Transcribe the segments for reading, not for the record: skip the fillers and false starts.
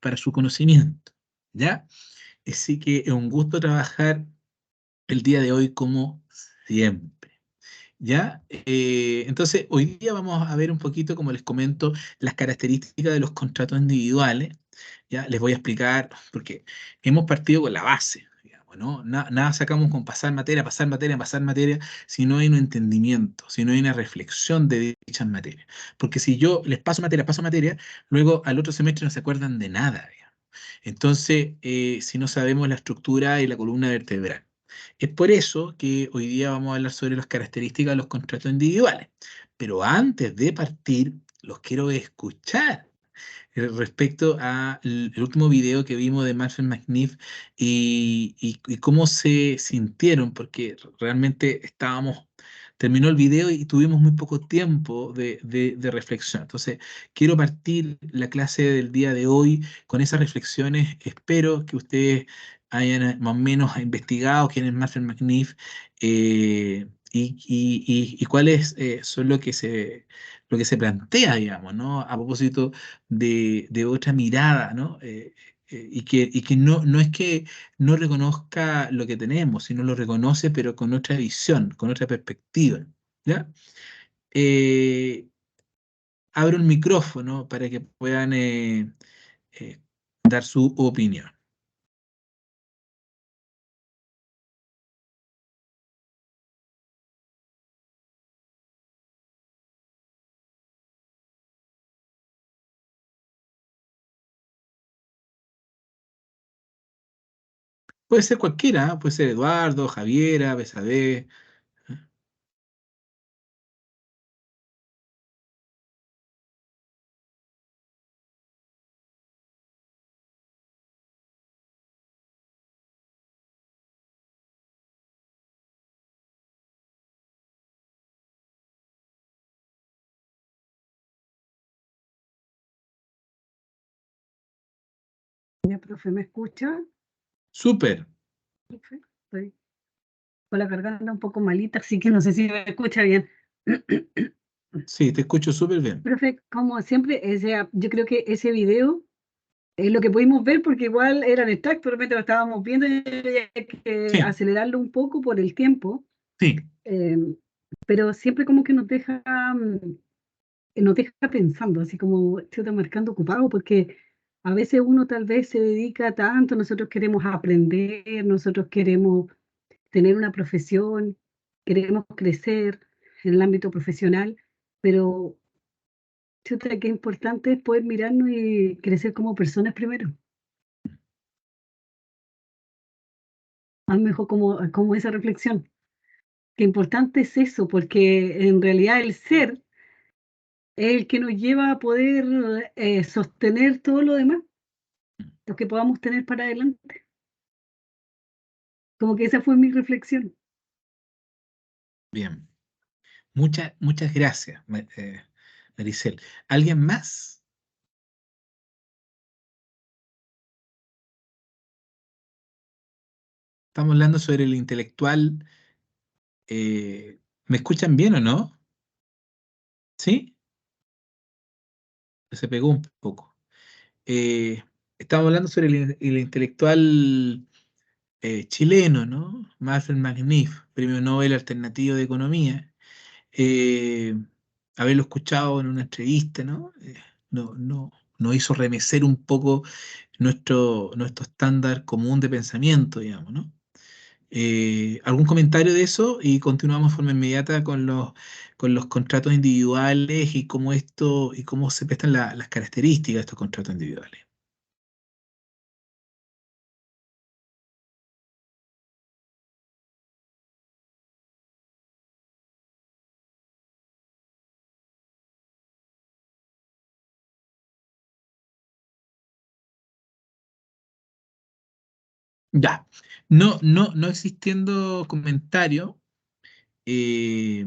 para su conocimiento, ¿ya? Así que es un gusto trabajar el día de hoy como siempre. ¿Ya? Entonces, hoy día vamos a ver un poquito, como les comento, las características de los contratos individuales. ¿Ya? Les voy a explicar, porque hemos partido con la base, digamos, ¿no? Nada sacamos con pasar materia, pasar materia, si no hay un entendimiento, si no hay una reflexión de dichas materias. Porque si yo les paso materia, luego al otro semestre no se acuerdan de nada, digamos. Entonces, si no sabemos la estructura y la columna vertebral. Es por eso que hoy día vamos a hablar sobre las características de los contratos individuales. Pero antes de partir, los quiero escuchar respecto al el último video que vimos de Marshall McNiff y cómo se sintieron, porque realmente terminó el video y tuvimos muy poco tiempo de reflexión. Entonces, quiero partir la clase del día de hoy con esas reflexiones. Espero que ustedes hayan más o menos investigado quién es Marshall McNiff y cuáles son lo que se plantea, digamos, ¿no? A propósito de otra mirada, ¿no? Y que no es que no reconozca lo que tenemos, sino lo reconoce, pero con otra visión, con otra perspectiva, ¿ya? Eh, Abro el micrófono para que puedan eh, dar su opinión. Puede ser cualquiera, ¿eh? Puede ser Eduardo, Javiera, Besabé. Ya, profe, ¿me escucha? Súper. Profe, estoy con la garganta un poco malita, así que no sé si me escucha bien. Sí, te escucho súper bien. Profe, como siempre, yo creo que ese video es lo que pudimos ver, porque igual eran extractos, realmente lo estábamos viendo y había que Sí, acelerarlo un poco por el tiempo, sí. eh, pero siempre como que nos deja pensando, así como chuta, marcando ocupado, porque a veces uno tal vez se dedica tanto, nosotros queremos aprender, nosotros queremos tener una profesión, queremos crecer en el ámbito profesional, pero chuta, qué importante es poder mirarnos y crecer como personas primero. A mí me dejó como esa reflexión. Qué importante es eso, porque en realidad el ser es el que nos lleva a poder sostener todo lo demás, lo que podamos tener para adelante. Como que esa fue mi reflexión. Bien. Muchas gracias, Maricel. ¿Alguien más? Estamos hablando sobre el intelectual. ¿Me escuchan bien o no? ¿Sí? Se pegó un poco. Eh, Estamos hablando sobre el intelectual chileno, ¿no? Marcel Magnif, Premio Nobel Alternativo de Economía. Eh, Haberlo escuchado en una entrevista, ¿no? Nos hizo remecer un poco nuestro estándar común de pensamiento, digamos, ¿no? ¿Algún comentario de eso? Y continuamos de forma inmediata con los contratos individuales y cómo se prestan las características de estos contratos individuales. Ya, no existiendo comentario eh,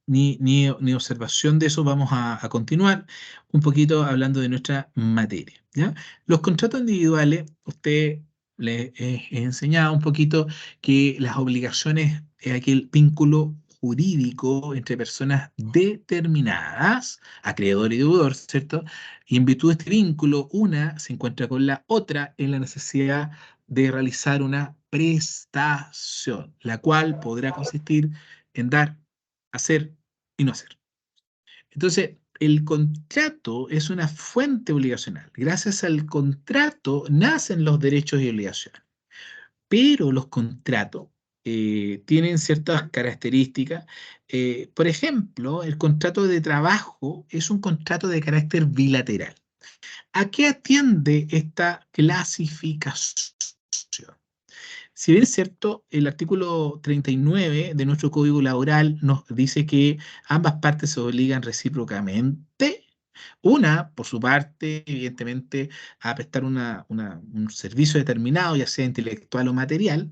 ni observación de eso, vamos a continuar un poquito hablando de nuestra materia, ¿ya? Los contratos individuales, usted le he enseñado un poquito que las obligaciones es aquel vínculo jurídico entre personas determinadas, acreedor y deudor, ¿cierto? Y en virtud de este vínculo, una se encuentra con la otra en la necesidad de realizar una prestación, la cual podrá consistir en dar, hacer y no hacer. Entonces, el contrato es una fuente obligacional. Gracias al contrato nacen los derechos y obligaciones. Pero los contratos tienen ciertas características. Por ejemplo, el contrato de trabajo es un contrato de carácter bilateral. ¿A qué atiende esta clasificación? Si bien es cierto, el artículo 39 de nuestro Código Laboral nos dice que ambas partes se obligan recíprocamente, una, por su parte, evidentemente, a prestar un servicio determinado, ya sea intelectual o material,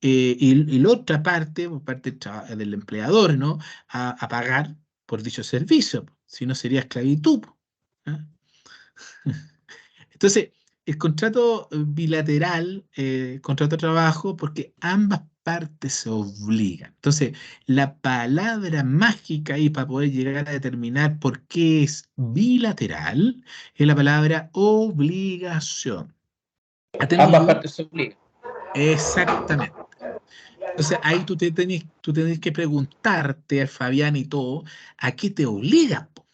y la otra parte, por parte del empleador, ¿no? A pagar por dicho servicio, si no sería esclavitud. ¿Ah? Entonces, el contrato bilateral, contrato de trabajo, porque ambas partes se obligan. Entonces, la palabra mágica ahí para poder llegar a determinar por qué es bilateral es la palabra obligación. Ambas ¿Atendido? partes se obligan. Exactamente. Entonces, ahí tú tenés que preguntarte, Fabián y todo, ¿a qué te obligas, po?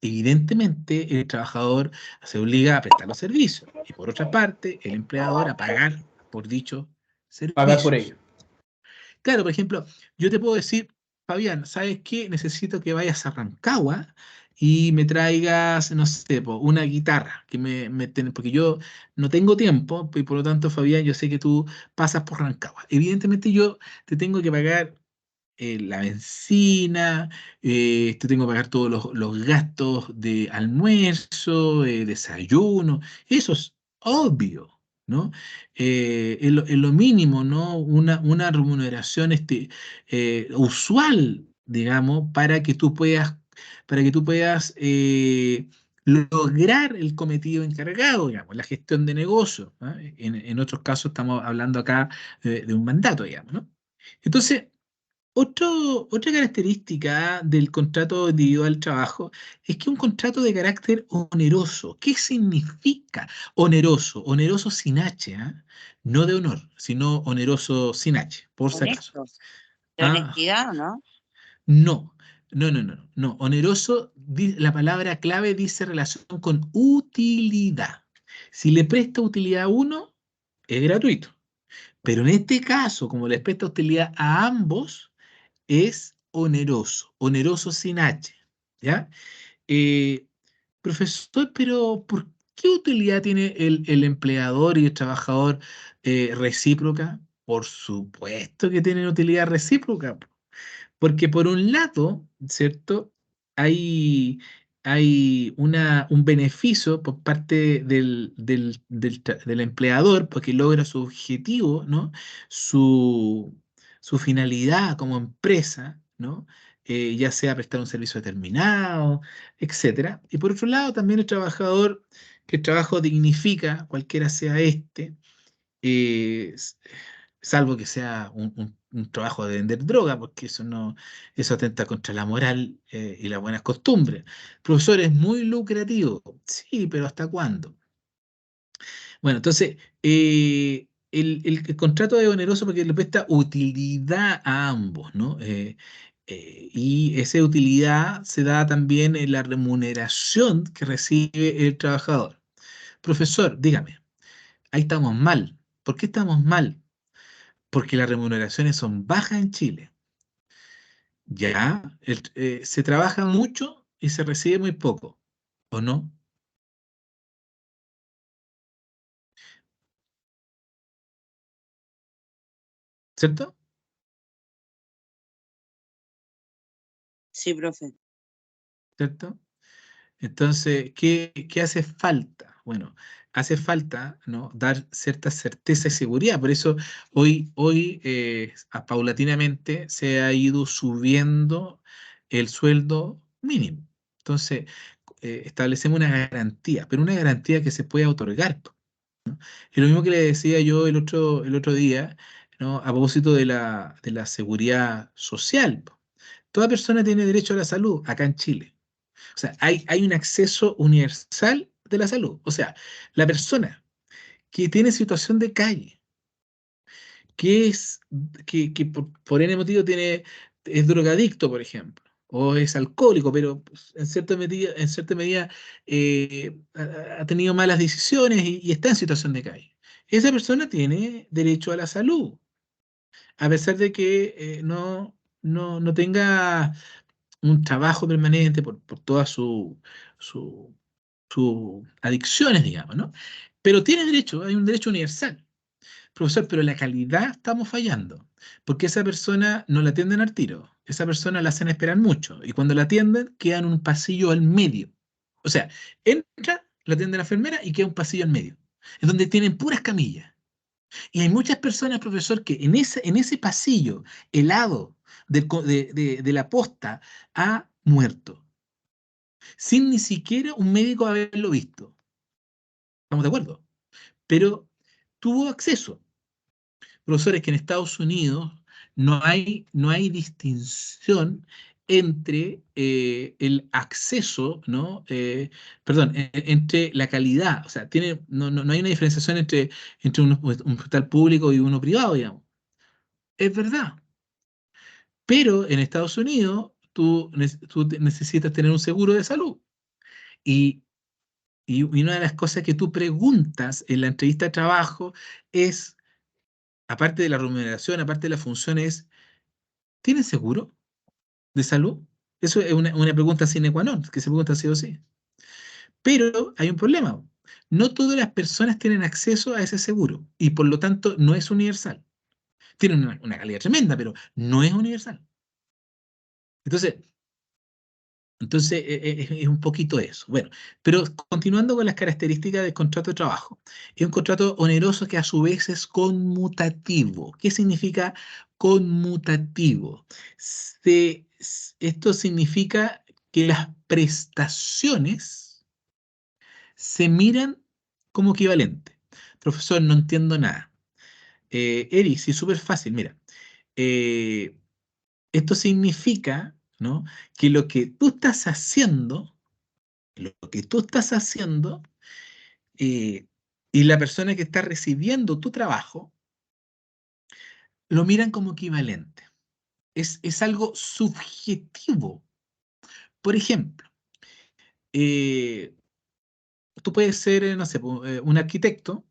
Evidentemente, el trabajador se obliga a prestar los servicios y por otra parte, el empleador a pagar por dichos Pagar por ello. servicios. Claro, por ejemplo, yo te puedo decir, Fabián, ¿sabes qué? Necesito que vayas a Rancagua y me traigas, no sé, po, una guitarra, porque yo no tengo tiempo y por lo tanto, Fabián, yo sé que tú pasas por Rancagua. Evidentemente yo te tengo que pagar la benzina, te tengo que pagar todos los gastos de almuerzo, desayuno, eso es obvio, ¿no? Es lo mínimo, ¿no? Una remuneración usual, digamos, para que tú puedas lograr el cometido encargado, digamos, la gestión de negocio, ¿ah? En otros casos estamos hablando acá de un mandato, digamos, ¿no? Entonces, otra característica del contrato individual de trabajo es que es un contrato de carácter oneroso. ¿Qué significa oneroso? Oneroso sin H, ¿ah? No de honor, sino oneroso sin H, por si acaso. Honesto. ¿De Ah, honestidad o no? no, no, no, no, no. Oneroso, la palabra clave dice relación con utilidad. Si le presta utilidad a uno, es gratuito. Pero en este caso, como le presta utilidad a ambos, es oneroso, oneroso sin H, ¿ya? Eh, Profesor, pero ¿por qué utilidad tiene el empleador y el trabajador recíproca? Por supuesto que tienen utilidad recíproca, porque por un lado, ¿cierto? Hay un beneficio por parte del empleador porque logra su objetivo, ¿no? Su, su finalidad como empresa, ¿no? Ya sea prestar un servicio determinado, etcétera. Y por otro lado, también el trabajador, que el trabajo dignifica, cualquiera sea este, eh, salvo que sea un trabajo de vender droga, porque eso atenta contra la moral y las buenas costumbres. Profesor, es muy lucrativo. Sí, pero ¿hasta cuándo? Bueno, entonces, el contrato es oneroso porque le presta utilidad a ambos, ¿no? Y esa utilidad se da también en la remuneración que recibe el trabajador. Profesor, dígame, ahí estamos mal. ¿Por qué estamos mal? Porque las remuneraciones son bajas en Chile. Ya, se trabaja mucho y se recibe muy poco, ¿o no? ¿Cierto? Sí, profe. ¿Cierto? Entonces, ¿qué hace falta? Bueno, hace falta, ¿no? Dar cierta certeza y seguridad. Por eso hoy paulatinamente se ha ido subiendo el sueldo mínimo. Entonces, establecemos una garantía, pero una garantía que se puede otorgar. Es lo mismo que le decía yo el otro día, ¿no? A propósito de la seguridad social. Toda persona tiene derecho a la salud acá en Chile. O sea, hay un acceso universal de la salud. O sea, la persona que tiene situación de calle, que es, que por N motivo es drogadicto, por ejemplo, o es alcohólico, pero pues, en cierta medida ha tenido malas decisiones y está en situación de calle. Esa persona tiene derecho a la salud, a pesar de que no tenga un trabajo permanente por todas su, sus adicciones, digamos, ¿no? Pero tiene derecho, hay un derecho universal. Profesor, pero la calidad estamos fallando, porque esa persona no la atienden al tiro, esa persona la hacen esperar mucho, y cuando la atienden, queda en un pasillo al medio. O sea, entra, la atiende la enfermera y queda un pasillo al medio, en donde tienen puras camillas. Y hay muchas personas, profesor, que en ese pasillo helado de la posta ha muerto, sin ni siquiera un médico haberlo visto. ¿Estamos de acuerdo? Pero tuvo acceso. Profesores, que en Estados Unidos no hay distinción entre el acceso, ¿no? Perdón, entre la calidad, o sea, no hay una diferenciación entre un hospital público y uno privado, digamos. Es verdad, pero en Estados Unidos tú necesitas tener un seguro de salud. Y, y una de las cosas que tú preguntas en la entrevista de trabajo es, aparte de la remuneración, aparte de la función, es: ¿tienes seguro de salud? Eso es una pregunta sine qua non, que se pregunta sí o sí. Pero hay un problema. No todas las personas tienen acceso a ese seguro y por lo tanto no es universal. Tiene una calidad tremenda, pero no es universal. Entonces, es un poquito eso. Bueno, pero continuando con las características del contrato de trabajo. Es un contrato oneroso que a su vez es conmutativo. ¿Qué significa conmutativo? Esto significa que las prestaciones se miran como equivalentes. Profesor, no entiendo nada. Eri, sí, súper fácil. Mira, eh, esto significa, ¿no?, que lo que tú estás haciendo, eh, y la persona que está recibiendo tu trabajo, lo miran como equivalente. Es algo subjetivo. Por ejemplo, eh, tú puedes ser, no sé, un arquitecto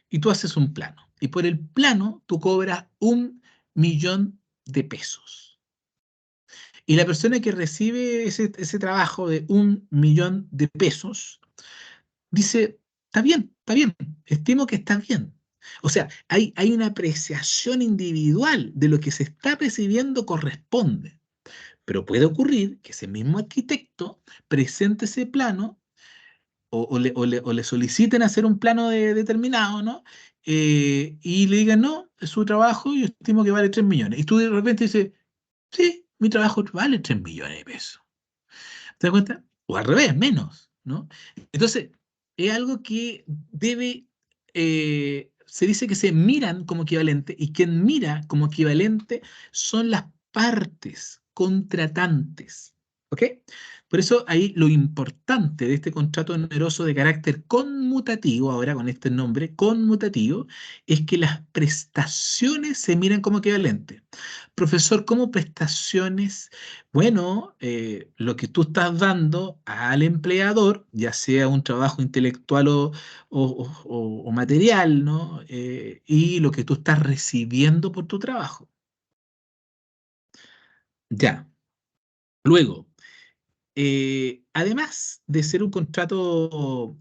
y tú haces un plano. Y por el plano tú cobras 1.000.000 de pesos. Y la persona que recibe ese trabajo de 1.000.000 de pesos dice: está bien, estimo que está bien. O sea, hay una apreciación individual de lo que se está recibiendo corresponde. Pero puede ocurrir que ese mismo arquitecto presente ese plano o le soliciten hacer un plano determinado, ¿no? Y le digan: no, es su trabajo, yo estimo que vale 3 millones. Y tú de repente dices: sí, mi trabajo vale 3 millones de pesos. ¿Te das cuenta? O al revés, menos, ¿no? Entonces, es algo que se dice que se miran como equivalente, y quien mira como equivalente son las partes contratantes, ¿ok? Por eso ahí lo importante de este contrato oneroso de carácter conmutativo, ahora con este nombre, conmutativo, es que las prestaciones se miran como equivalentes. Profesor, ¿cómo prestaciones? Bueno, lo que tú estás dando al empleador, ya sea un trabajo intelectual o material, ¿no? Y lo que tú estás recibiendo por tu trabajo. Ya. Luego, además de ser un contrato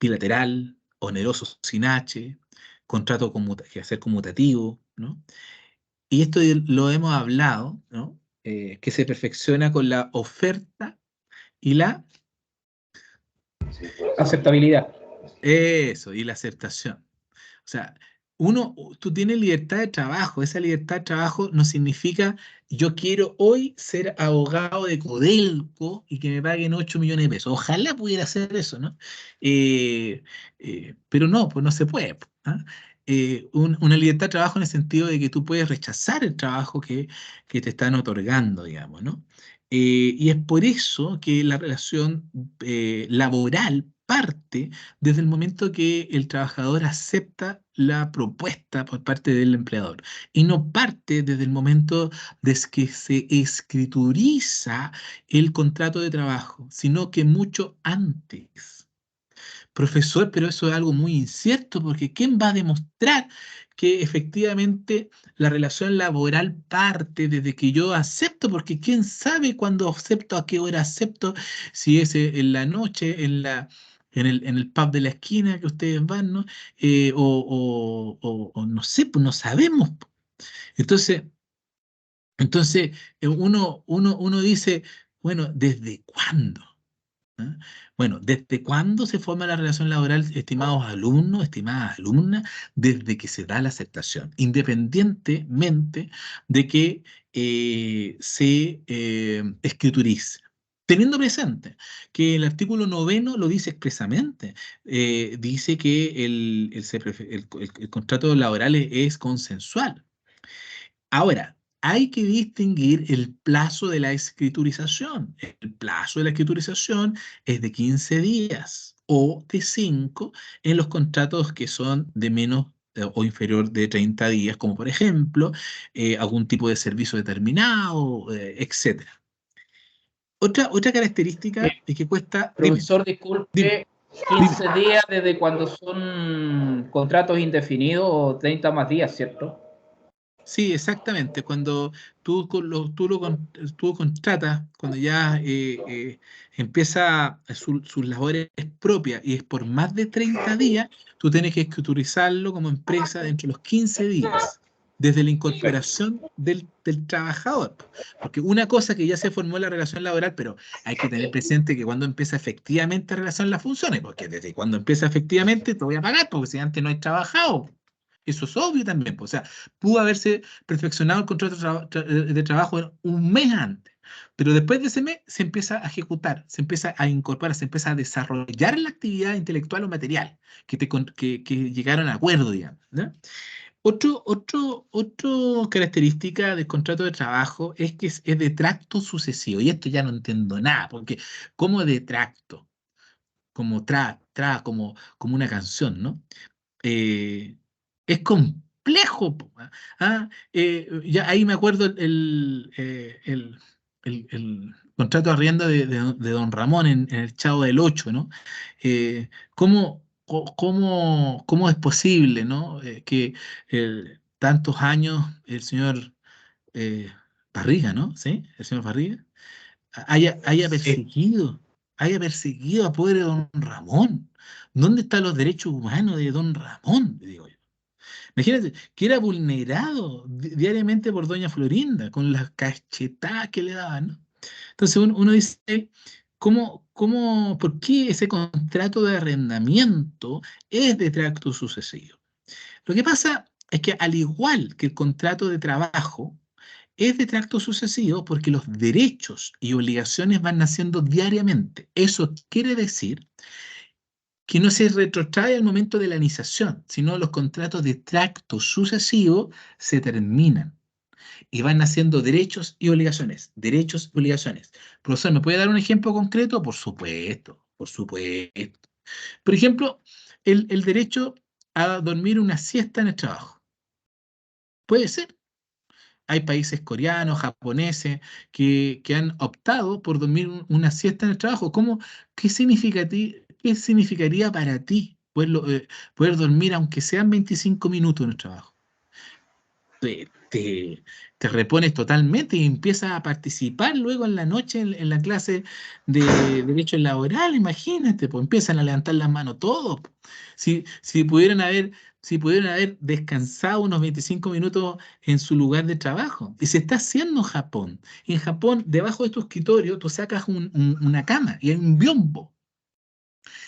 bilateral, oneroso sin H, contrato que va a ser conmutativo, ¿no? Y esto lo hemos hablado, ¿no? Que se perfecciona con la oferta y la Aceptabilidad. Eso, y la aceptación. O sea, tú tienes libertad de trabajo. Esa libertad de trabajo no significa: yo quiero hoy ser abogado de Codelco y que me paguen 8 millones de pesos. Ojalá pudiera hacer eso, ¿no? Pero no, pues no se puede, ¿ah? una libertad de trabajo en el sentido de que tú puedes rechazar el trabajo que te están otorgando, digamos, ¿no? Y es por eso que la relación laboral parte desde el momento que el trabajador acepta la propuesta por parte del empleador y no parte desde el momento desde que se escrituriza el contrato de trabajo, sino que mucho antes. Profesor, pero eso es algo muy incierto porque ¿quién va a demostrar que efectivamente la relación laboral parte desde que yo acepto? Porque ¿quién sabe cuándo acepto, a qué hora acepto, si es en la noche, en el pub de la esquina que ustedes van, ¿no? O no sé, pues no sabemos. Entonces, uno dice, bueno, ¿desde cuándo? ¿Ah? Bueno, ¿desde cuándo se forma la relación laboral, estimados alumnos, estimadas alumnas? Desde que se da la aceptación, independientemente de que se escriturice. Teniendo presente que el artículo 9 lo dice expresamente, dice que el contrato laboral es consensual. Ahora, hay que distinguir el plazo de la escriturización. El plazo de la escriturización es de 15 días o de 5 en los contratos que son de menos o inferior de 30 días, como por ejemplo algún tipo de servicio determinado, etcétera. Otra característica es que cuesta... Dime, Profesor, dime, disculpe, dime. 15 días desde cuando son contratos indefinidos o 30 más días, ¿cierto? Sí, exactamente. Cuando tú lo contratas, cuando ya empieza sus labores propias y es por más de 30 días, tú tienes que escriturizarlo como empresa dentro de los 15 días, desde la Perfecto. incorporación del trabajador. Porque una cosa que ya se formó la relación laboral, pero hay que tener presente que cuando empieza efectivamente la relación las funciones, porque desde cuando empieza efectivamente te voy a pagar, porque si antes no hay trabajado. Eso es obvio también, pues, o sea, pudo haberse perfeccionado el contrato de trabajo un mes antes, pero después de ese mes se empieza a ejecutar, se empieza a incorporar, se empieza a desarrollar la actividad intelectual o material que llegaron a acuerdo, digamos, ¿no? Otro característica del contrato de trabajo es que es de tracto sucesivo, y esto ya no entiendo nada, porque como de tracto, como como una canción, ¿no? eh, es complejo. Po, ya ahí me acuerdo el contrato de arriendo de don Ramón en el Chavo del Ocho, ¿no? ¿Cómo es posible, ¿no? Que tantos años el señor eh, Barriga, ¿no? ¿Sí? El señor Barriga haya Sí. perseguido a pobre don Ramón. ¿Dónde están los derechos humanos de don Ramón? Digo yo. Imagínate que era vulnerado diariamente por doña Florinda, con las cachetadas que le daban, ¿no? Entonces uno dice, por qué ese contrato de arrendamiento es de tracto sucesivo? Lo que pasa es que al igual que el contrato de trabajo, es de tracto sucesivo porque los derechos y obligaciones van naciendo diariamente. Eso quiere decir que no se retrotrae al momento de la iniciación, sino los contratos de tracto sucesivo se terminan y van naciendo derechos y obligaciones. Derechos y obligaciones. Profesor, ¿me puede dar un ejemplo concreto? Por supuesto, por supuesto. Por ejemplo, el derecho a dormir una siesta en el trabajo. Puede ser. Hay países coreanos, japoneses, que han optado por dormir una siesta en el trabajo. ¿Qué significaría para ti poder dormir aunque sean 25 minutos en el trabajo? Te repones totalmente y empiezas a participar luego en la noche en la clase de derecho laboral, imagínate, pues empiezan a levantar las manos todos. Po. Si pudieran haber descansado unos 25 minutos en su lugar de trabajo. Y se está haciendo en Japón. Y en Japón, debajo de tu escritorio, tú sacas una cama y hay un biombo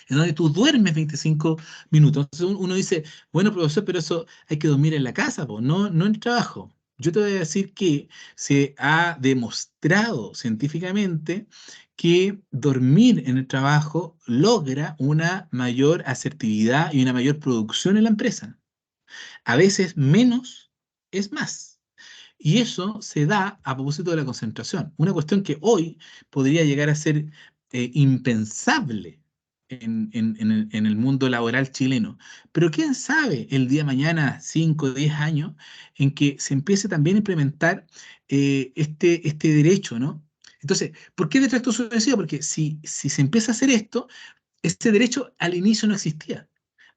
en donde tú duermes 25 minutos. Entonces uno dice, bueno, profesor, pero eso hay que dormir en la casa, po, no en el trabajo. Yo te voy a decir que se ha demostrado científicamente que dormir en el trabajo logra una mayor asertividad y una mayor producción en la empresa. A veces menos es más. Y eso se da a propósito de la concentración. Una cuestión que hoy podría llegar a ser impensable en el mundo laboral chileno. Pero quién sabe el día de mañana, 5 o 10 años, en que se empiece también a implementar este derecho, ¿no? Entonces, ¿por qué de tracto sucesivo? Porque si se empieza a hacer esto, este derecho al inicio no existía.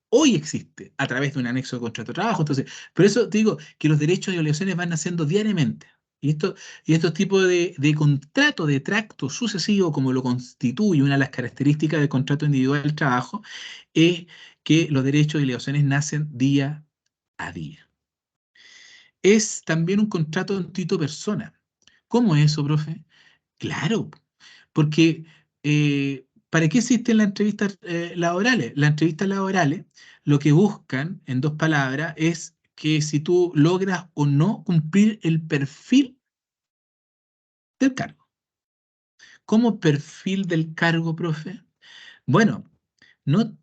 Hoy existe a través de un anexo de contrato de trabajo. Entonces, por eso te digo que los derechos y obligaciones van naciendo diariamente. Y estos tipos de contrato de tracto sucesivo, como lo constituye una de las características del contrato individual del trabajo, es que los derechos y obligaciones nacen día a día. Es también un contrato en título persona. ¿Cómo es eso, profe? Claro, porque ¿para qué existen las entrevistas laborales? Las entrevistas laborales lo que buscan, en dos palabras, es que si tú logras o no cumplir el perfil del cargo. ¿Cómo perfil del cargo, profe? Bueno, no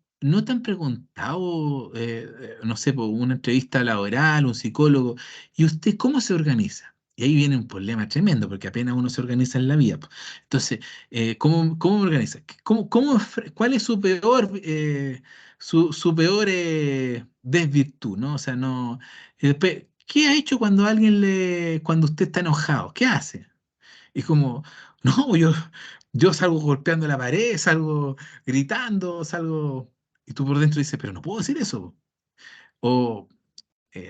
te han preguntado, no sé, por una entrevista laboral, un psicólogo, ¿y usted cómo se organiza? Y ahí viene un problema tremendo, porque apenas uno se organiza en la vida, po. Entonces, ¿cómo me organiza? ¿Cuál es su peor desvirtud, ¿no? O sea, no. Después, ¿qué ha hecho cuando usted está enojado? ¿Qué hace? Es como, no, yo salgo golpeando la pared, salgo gritando, salgo. Y tú por dentro dices, pero no puedo decir eso. O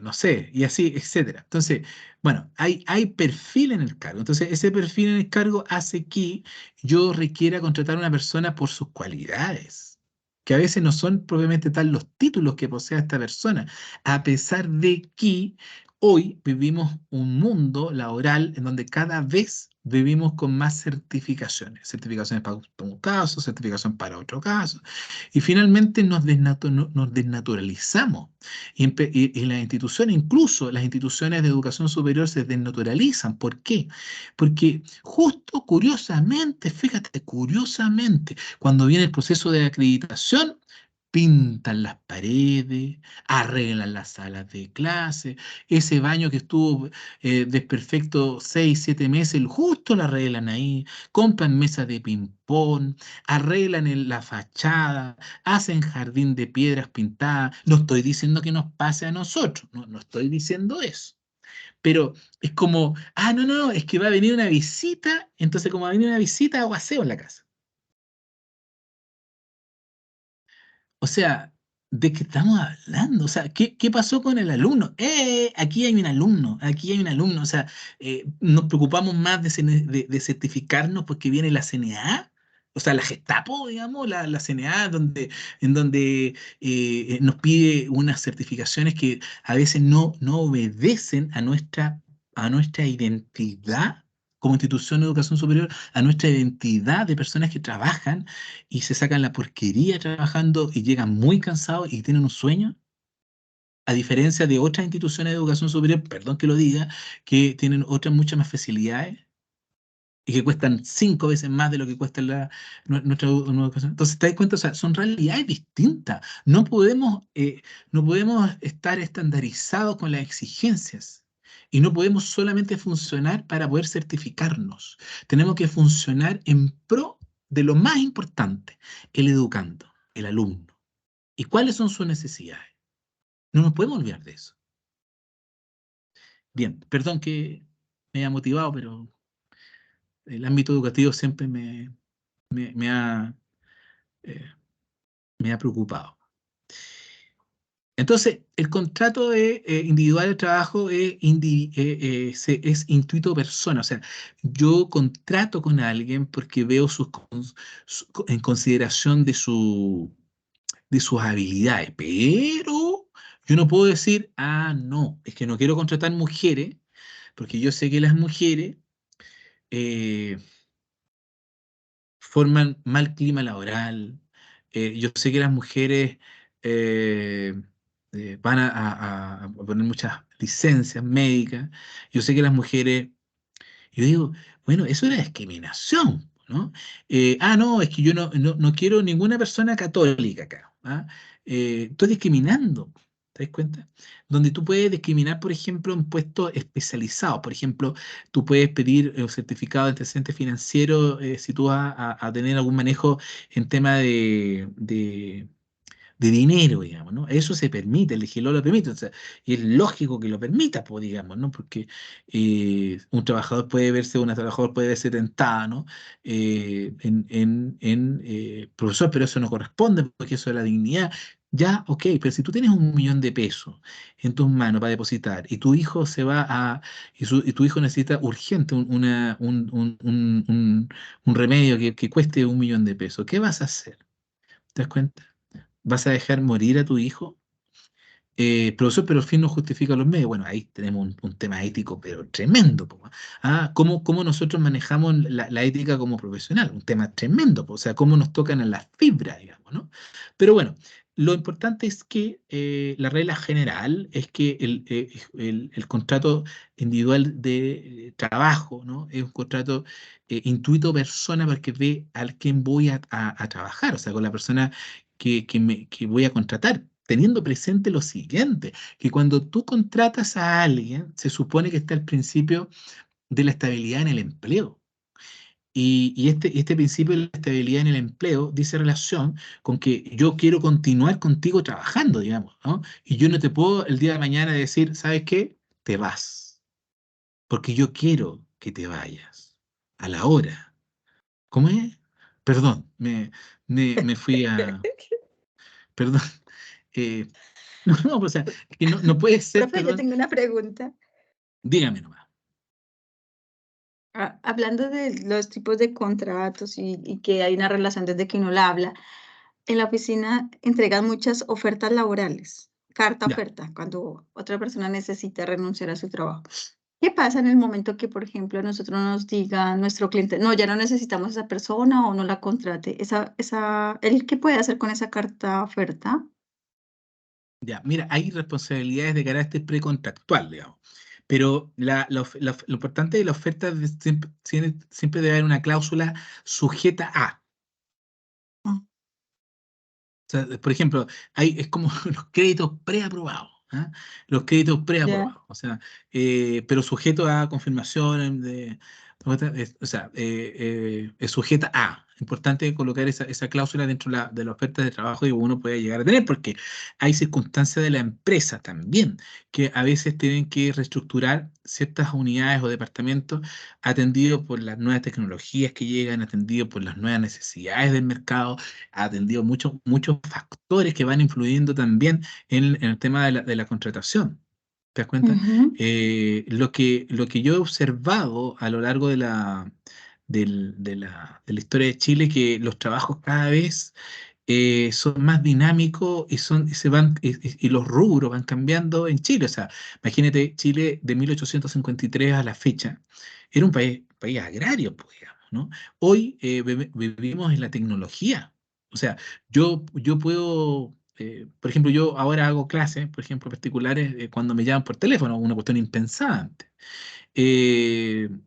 no sé, y así, etcétera. Entonces, bueno, hay perfil en el cargo. Entonces, ese perfil en el cargo hace que yo requiera contratar a una persona por sus cualidades, que a veces no son propiamente tal los títulos que posea esta persona, a pesar de que hoy vivimos un mundo laboral en donde cada vez vivimos con más certificaciones, certificaciones para un caso, certificación para otro caso, y finalmente nos desnaturalizamos. Y las instituciones, incluso las instituciones de educación superior, se desnaturalizan. ¿Por qué? Porque justo curiosamente, fíjate, curiosamente, cuando viene el proceso de acreditación, pintan las paredes, arreglan las salas de clase, ese baño que estuvo desperfecto 6, 7 meses, justo lo arreglan ahí, compran mesas de ping-pong, arreglan la fachada, hacen jardín de piedras pintadas. No estoy diciendo que nos pase a nosotros, no estoy diciendo eso. Pero es como, no, es que va a venir una visita, entonces como va a venir una visita, hago aseo en la casa. O sea, ¿de qué estamos hablando? O sea, ¿qué pasó con el alumno? Aquí hay un alumno, aquí hay un alumno. O sea, nos preocupamos más de certificarnos porque viene la CNA, o sea, la Gestapo, digamos, la CNA, en donde nos pide unas certificaciones que a veces no obedecen a nuestra identidad como institución de educación superior, a nuestra identidad de personas que trabajan y se sacan la porquería trabajando y llegan muy cansados y tienen un sueño, a diferencia de otras instituciones de educación superior, perdón que lo diga, que tienen otras muchas más facilidades y que cuestan 5 veces más de lo que cuesta nuestra educación. Entonces, ¿te das cuenta? O sea, son realidades distintas. No podemos estar estandarizados con las exigencias. Y no podemos solamente funcionar para poder certificarnos. Tenemos que funcionar en pro de lo más importante, el educando, el alumno. ¿Y cuáles son sus necesidades? No nos podemos olvidar de eso. Bien, perdón que me haya motivado, pero el ámbito educativo siempre me ha, eh, me ha preocupado. Entonces, el contrato individual de trabajo es intuito persona. O sea, yo contrato con alguien porque veo en consideración de sus habilidades, pero yo no puedo decir, no, es que no quiero contratar mujeres, porque yo sé que las mujeres eh, forman mal clima laboral. Yo sé que las mujeres eh, van a poner muchas licencias médicas. Yo sé que las mujeres, yo digo, bueno, eso era discriminación, ¿no? No, es que yo no quiero ninguna persona católica acá. ¿Ah? Estoy discriminando. ¿Te das cuenta? Donde tú puedes discriminar, por ejemplo, en puestos especializados. Por ejemplo, tú puedes pedir un certificado de antecedente financiero si tú vas a tener algún manejo en tema de dinero, digamos, ¿no? Eso se permite, el legislador lo permite, o sea, y es lógico que lo permita, pues, digamos, ¿no? Porque un trabajador puede verse, una trabajadora puede verse tentada, ¿no? Profesor, pero eso no corresponde, porque eso es la dignidad. Ya, ok, pero si tú tienes 1 millón de pesos en tus manos para depositar y tu hijo se va y tu hijo necesita urgente un remedio que cueste 1 millón de pesos, ¿qué vas a hacer? ¿Te das cuenta? ¿Vas a dejar morir a tu hijo? Profesor, pero el fin no justifica los medios. Bueno, ahí tenemos un tema ético, pero tremendo, po. ¿Cómo nosotros manejamos la ética como profesional? Un tema tremendo, po. O sea, cómo nos tocan en las fibras, digamos, ¿no? Pero bueno, lo importante es que la regla general es que el contrato individual de trabajo, ¿no? Es un contrato intuito persona porque ve al quien voy a trabajar, o sea, con la persona que voy a contratar, teniendo presente lo siguiente, que cuando tú contratas a alguien, se supone que está el principio de la estabilidad en el empleo. Y este principio de la estabilidad en el empleo dice relación con que yo quiero continuar contigo trabajando, digamos, ¿no? Y yo no te puedo el día de mañana decir, ¿sabes qué? Te vas, porque yo quiero que te vayas a la hora. ¿Cómo es? Perdón, me fui a... Perdón. eh, no, o sea, que no puede ser, Profe, yo perdón, tengo una pregunta. dígame nomás. Hablando de los tipos de contratos y que hay una relación desde que uno la habla, en la oficina entregan muchas ofertas laborales, carta Ya. oferta, cuando otra persona necesita renunciar a su trabajo. ¿Qué pasa en el momento que, por ejemplo, nosotros nos diga nuestro cliente, no, ya no necesitamos a esa persona o no la contrate? ¿Él qué puede hacer con esa carta oferta? Ya, mira, hay responsabilidades de carácter precontractual, digamos. Pero lo importante de la oferta es siempre debe haber una cláusula sujeta a. Mm, O sea, por ejemplo, es como los créditos preaprobados. ¿Ah? Los créditos ya. preaprobados. O sea, pero sujeto a confirmación o sea, es sujeta a. Importante colocar esa cláusula dentro de la oferta de trabajo que uno puede llegar a tener, porque hay circunstancias de la empresa también, que a veces tienen que reestructurar ciertas unidades o departamentos atendidos por las nuevas tecnologías que llegan, atendidos por las nuevas necesidades del mercado, ha atendido muchos factores que van influyendo también en el tema de la contratación. ¿Te das cuenta? Ujú. Lo que yo he observado a lo largo de la historia de Chile, que los trabajos cada vez son más dinámicos y los rubros van cambiando en Chile. O sea, imagínate, Chile de 1853 a la fecha era un país agrario, pues, digamos, ¿no? Hoy vivimos en la tecnología. O sea, yo puedo, por ejemplo, yo ahora hago clases, por ejemplo, particulares cuando me llaman por teléfono, una cuestión impensada antes.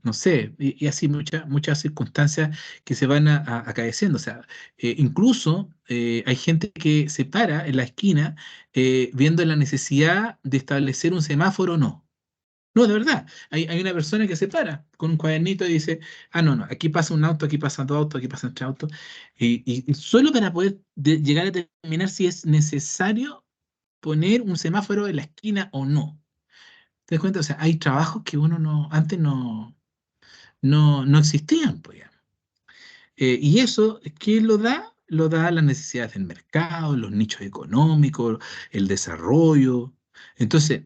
No sé, y así muchas circunstancias que se van acaeciendo. O sea, incluso hay gente que se para en la esquina viendo la necesidad de establecer un semáforo o no. No, de verdad. Hay una persona que se para con un cuadernito y dice, no, no, aquí pasa un auto, aquí pasan 2 autos, aquí pasan 3 autos. Y solo para poder llegar a determinar si es necesario poner un semáforo en la esquina o no. ¿Te das cuenta? O sea, hay trabajos que antes no existían, pues, ya. Y eso, ¿qué lo da? Lo da las necesidades del mercado, los nichos económicos, el desarrollo. Entonces,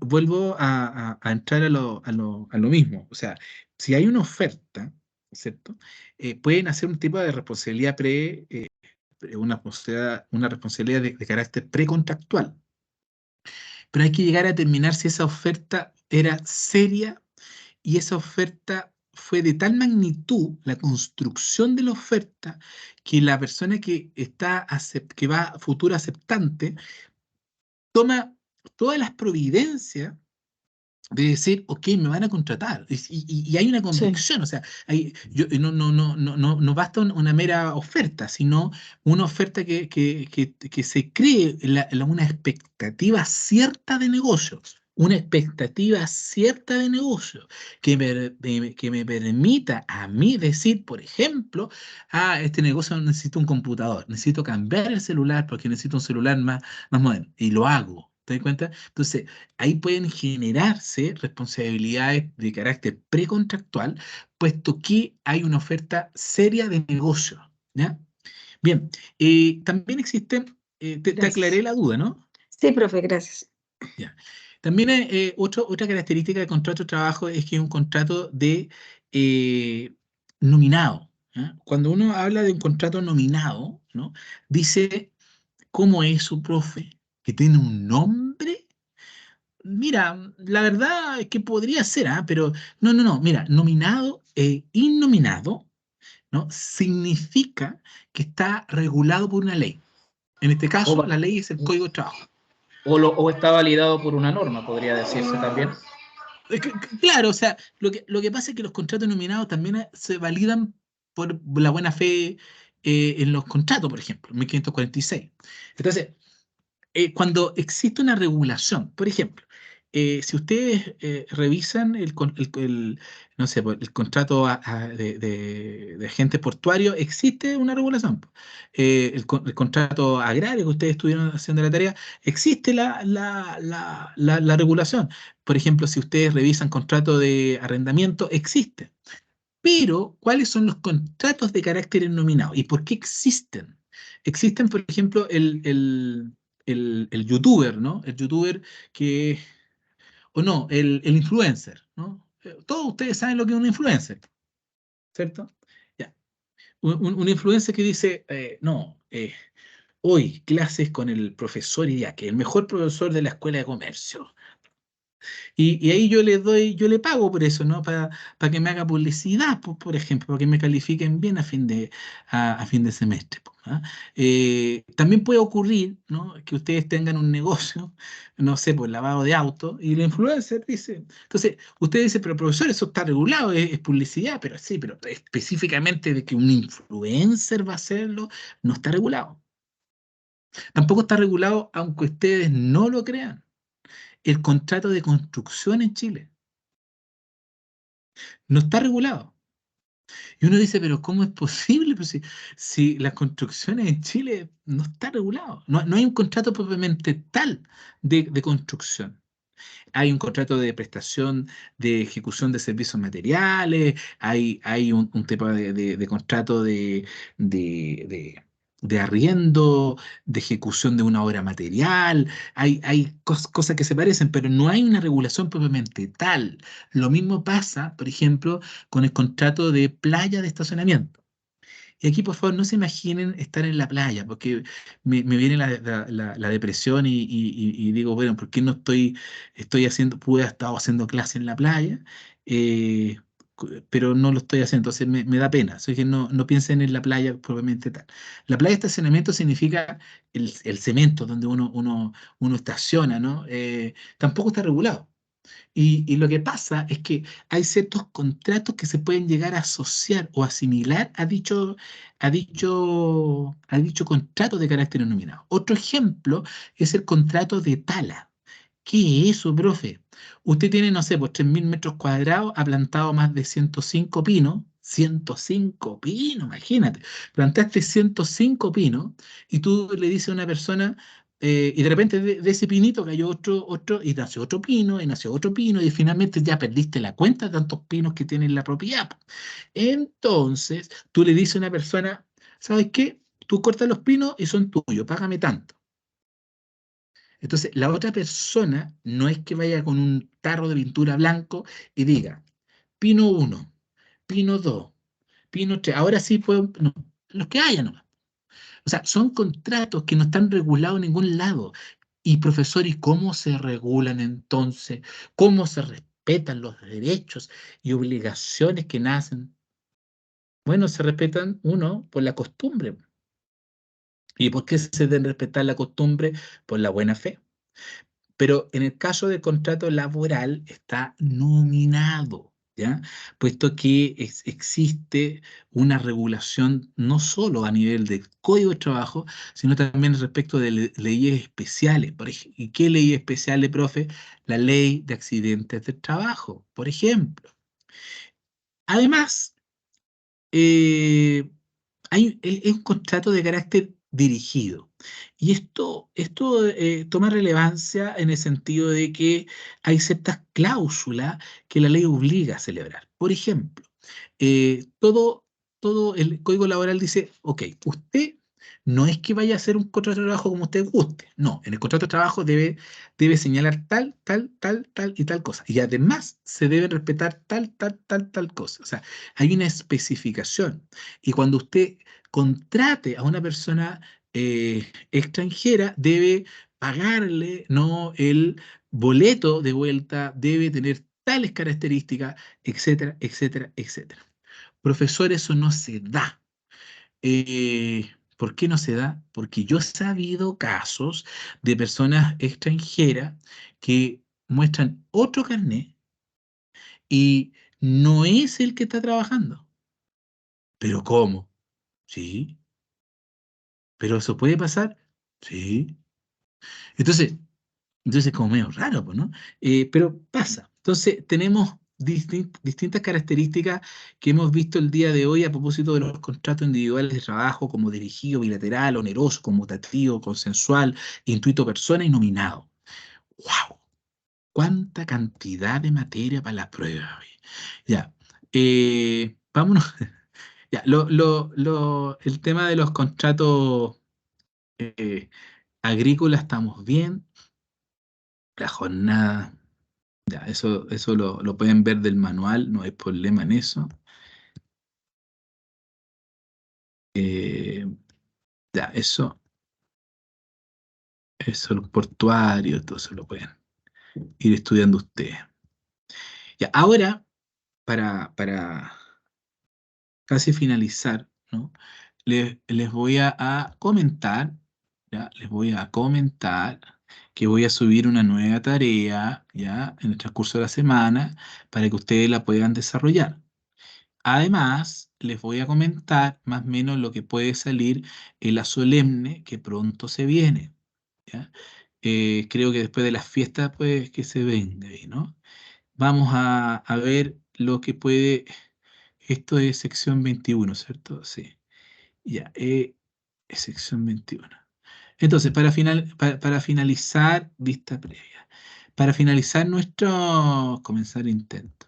vuelvo a entrar a lo mismo. O sea, si hay una oferta, ¿cierto? Pueden hacer un tipo de responsabilidad una responsabilidad de carácter precontractual. Pero hay que llegar a determinar si esa oferta era seria y esa oferta fue de tal magnitud, la construcción de la oferta, que la persona que va futuro aceptante toma todas las providencias de decir, ok, me van a contratar. Y hay una convicción, o sea, no basta una mera oferta, sino una oferta que se cree una expectativa cierta de negocio. Una expectativa cierta de negocio que me permita a mí decir, por ejemplo, este negocio necesita un computador, necesito cambiar el celular porque necesito un celular más moderno, y lo hago. ¿Te das cuenta? Entonces, ahí pueden generarse responsabilidades de carácter precontractual, puesto que hay una oferta seria de negocio. ¿Ya? Bien, también existen, te aclaré Gracias. la duda, ¿no? Sí, profe, gracias. Ya. También otra característica del contrato de trabajo es que es un contrato de nominado. ¿Ya? Cuando uno habla de un contrato nominado, ¿no? Dice cómo es su profe, que tiene un nombre. Mira, la verdad es que podría ser, pero no, mira, nominado e innominado, ¿no? Significa que está regulado por una ley. En este O, caso, va- la ley es el Código de Trabajo. o está validado por una norma, podría decirse también. Claro, o sea, lo que pasa es que los contratos nominados también se validan por la buena fe en los contratos, por ejemplo, 1546. Entonces, cuando existe una regulación, por ejemplo, si ustedes revisan no sé, pues, el contrato de agente portuario, existe una regulación. El contrato agrario que ustedes estuvieron haciendo la tarea, existe la regulación. Por ejemplo, si ustedes revisan contrato de arrendamiento, existe. Pero, ¿cuáles son los contratos de carácter nominado? ¿Y por qué existen? Existen, por ejemplo, el youtuber, ¿no? El youtuber que, o no, el influencer, ¿no? Todos ustedes saben lo que es un influencer, ¿cierto? Ya. Un influencer que dice, no, hoy clases con el profesor Idiaque, el mejor profesor de la escuela de comercio. Y ahí yo le pago por eso, ¿no? Para que me haga publicidad, por ejemplo, para que me califiquen bien a fin de semestre. ¿Ah? También puede ocurrir, ¿no? Que ustedes tengan un negocio, no sé, por lavado de auto, y el influencer dice, entonces, usted dice, pero profesor, eso está regulado, es publicidad, pero sí, pero específicamente de que un influencer va a hacerlo, no está regulado. Tampoco está regulado, aunque ustedes no lo crean, el contrato de construcción en Chile. No está regulado. Y uno dice, pero ¿cómo es posible? Pues si las construcciones en Chile no está regulado. No hay un contrato propiamente tal de construcción. Hay un contrato de prestación de ejecución de servicios materiales, hay un tema de contrato de arriendo, de ejecución de una obra material, hay cosas que se parecen, pero no hay una regulación propiamente tal. Lo mismo pasa, por ejemplo, con el contrato de playa de estacionamiento. Y aquí, por favor, no se imaginen estar en la playa, porque me viene la depresión y digo, bueno, ¿por qué no pude haber estado haciendo clase en la playa, eh, pero no lo estoy haciendo, entonces me da pena. Así que no piensen en la playa propiamente tal. La playa de estacionamiento significa el cemento donde uno estaciona, ¿no? Tampoco está regulado. Y lo que pasa es que hay ciertos contratos que se pueden llegar a asociar o asimilar a dicho contrato de carácter denominado. Otro ejemplo es el contrato de tala. ¿Qué es eso, profe? Usted tiene, no sé, pues 3.000 metros cuadrados, ha plantado más de 105 pinos. 105 pinos, imagínate. Plantaste 105 pinos y tú le dices a una persona, y de repente de ese pinito cayó otro, y nació otro pino, y nació otro pino, y finalmente ya perdiste la cuenta de tantos pinos que tiene en la propiedad. Entonces, tú le dices a una persona, ¿sabes qué? Tú cortas los pinos y son tuyos, págame tanto. Entonces, la otra persona no es que vaya con un tarro de pintura blanco y diga, pino 1, pino 2, pino 3, ahora sí puedo, no, los que haya nomás. O sea, son contratos que no están regulados en ningún lado. Y profesor, ¿y cómo se regulan entonces? ¿Cómo se respetan los derechos y obligaciones que nacen? Bueno, se respetan, uno, por la costumbre. ¿Y por qué se debe respetar la costumbre? Por la buena fe. Pero en el caso del contrato laboral está nominado, ¿ya? Puesto que existe una regulación no solo a nivel del Código de Trabajo, sino también respecto de leyes especiales. ¿Y qué leyes especiales, profe? La Ley de Accidentes del Trabajo, por ejemplo. Además, eh, es un contrato de carácter dirigido. Y esto toma relevancia en el sentido de que hay ciertas cláusulas que la ley obliga a celebrar. Por ejemplo, todo el Código Laboral dice, ok, usted no es que vaya a hacer un contrato de trabajo como usted guste. No, en el contrato de trabajo debe señalar tal y tal cosa. Y además se debe respetar tal cosa. O sea, hay una especificación. Y cuando usted contrate a una persona extranjera, debe pagarle, ¿no?, el boleto de vuelta, debe tener tales características, etcétera, etcétera, etcétera. Profesor, eso no se da. ¿Por qué no se da? Porque yo he sabido casos de personas extranjeras que muestran otro carnet y no es el que está trabajando. ¿Pero cómo? Sí. ¿Pero eso puede pasar? Sí. Entonces, como medio raro, pues, ¿no? Pero pasa. Entonces, tenemos distintas características que hemos visto el día de hoy a propósito de los contratos individuales de trabajo, como dirigido, bilateral, oneroso, conmutativo, consensual, intuito persona y nominado. ¡Wow! ¡Cuánta cantidad de materia para la prueba! Oye! Ya. Vámonos. Ya, el tema de los contratos agrícolas estamos bien. La jornada. Ya, eso lo pueden ver del manual, no hay problema en eso. Eh, ya, eso, los portuarios, todo eso lo pueden ir estudiando ustedes. Ya, ahora, para casi finalizar, ¿no? Les voy a comentar, ¿ya? Les voy a comentar que voy a subir una nueva tarea, ¿ya?, en el transcurso de la semana para que ustedes la puedan desarrollar. Además, les voy a comentar más o menos lo que puede salir en la solemne que pronto se viene, ¿ya? Creo que después de las fiestas, pues, que se venga ahí, ¿no? Vamos a ver lo que puede. Esto es sección 21, ¿cierto? Sí. Ya, es sección 21. Entonces, para finalizar, vista previa. Para finalizar comenzar intento.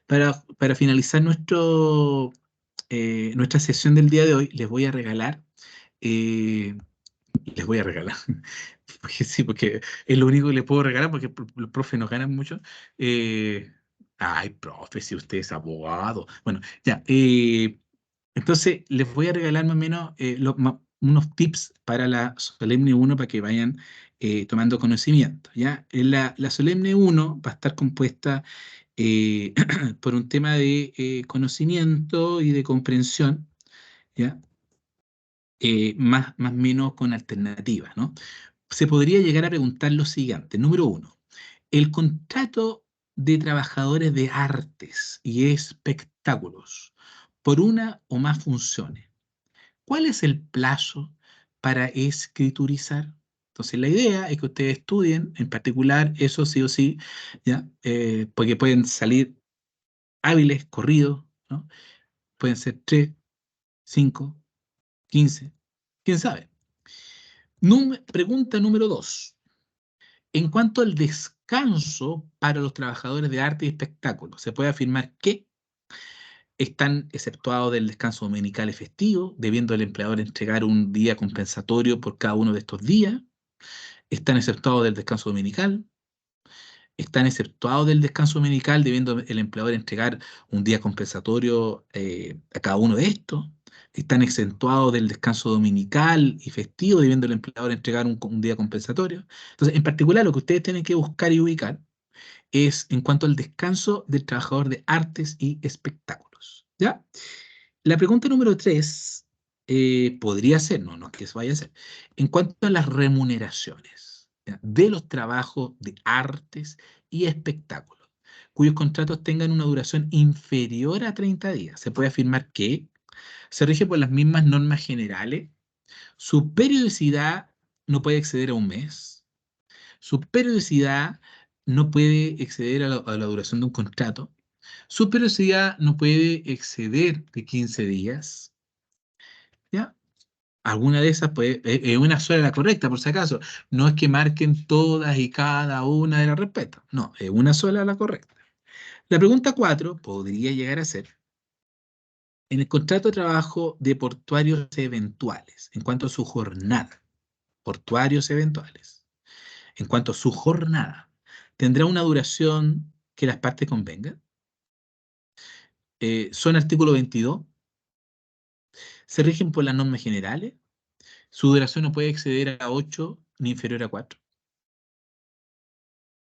Para finalizar nuestra sesión del día de hoy, eh, les voy a regalar, porque sí, porque es lo único que les puedo regalar, porque los profes nos ganan mucho. eh, Ay, profe, si usted es abogado. Bueno, ya. Entonces, les voy a regalar más o menos unos tips para la Solemne 1 para que vayan tomando conocimiento, ¿ya? La Solemne 1 va a estar compuesta eh, por un tema de conocimiento y de comprensión, ¿ya? Más o menos con alternativas, ¿no? Se podría llegar a preguntar lo siguiente. Número 1, el contrato de trabajadores de artes y espectáculos por una o más funciones. ¿Cuál es el plazo para escriturizar? Entonces, la idea es que ustedes estudien, en particular, eso sí o sí, ¿ya? Porque pueden salir hábiles, corridos, ¿no? Pueden ser 3, 5, 15, quién sabe. Pregunta número 2. En cuanto al descanso para los trabajadores de arte y espectáculo, se puede afirmar que están exceptuados del descanso dominical y festivo, debiendo el empleador entregar un día compensatorio por cada uno de estos días. Están exceptuados del descanso dominical. Están exceptuados del descanso dominical, debiendo el empleador entregar un día compensatorio a cada uno de estos. Están exentuados del descanso dominical y festivo, debiendo el empleador entregar un día compensatorio. Entonces, en particular, lo que ustedes tienen que buscar y ubicar es en cuanto al descanso del trabajador de artes y espectáculos. ¿Ya? La pregunta número 3 podría ser, no es que eso vaya a ser, en cuanto a las remuneraciones. ¿ya? De los trabajos de artes y espectáculos, cuyos contratos tengan una duración inferior a 30 días. Se puede afirmar que se rige por las mismas normas generales, su periodicidad no puede exceder a un mes, su periodicidad no puede exceder a la duración de un contrato, su periodicidad no puede exceder de 15 días, ¿ya? Alguna de esas puede, es una sola la correcta, por si acaso. No es que marquen todas y cada una de las respuestas. No, es una sola la correcta. La pregunta 4 podría llegar a ser, en el contrato de trabajo de portuarios eventuales, en cuanto a su jornada, portuarios eventuales, en cuanto a su jornada, ¿tendrá una duración que las partes convengan? ¿Son artículo 22? ¿Se rigen por las normas generales? ¿Su duración no puede exceder a 8 ni inferior a 4?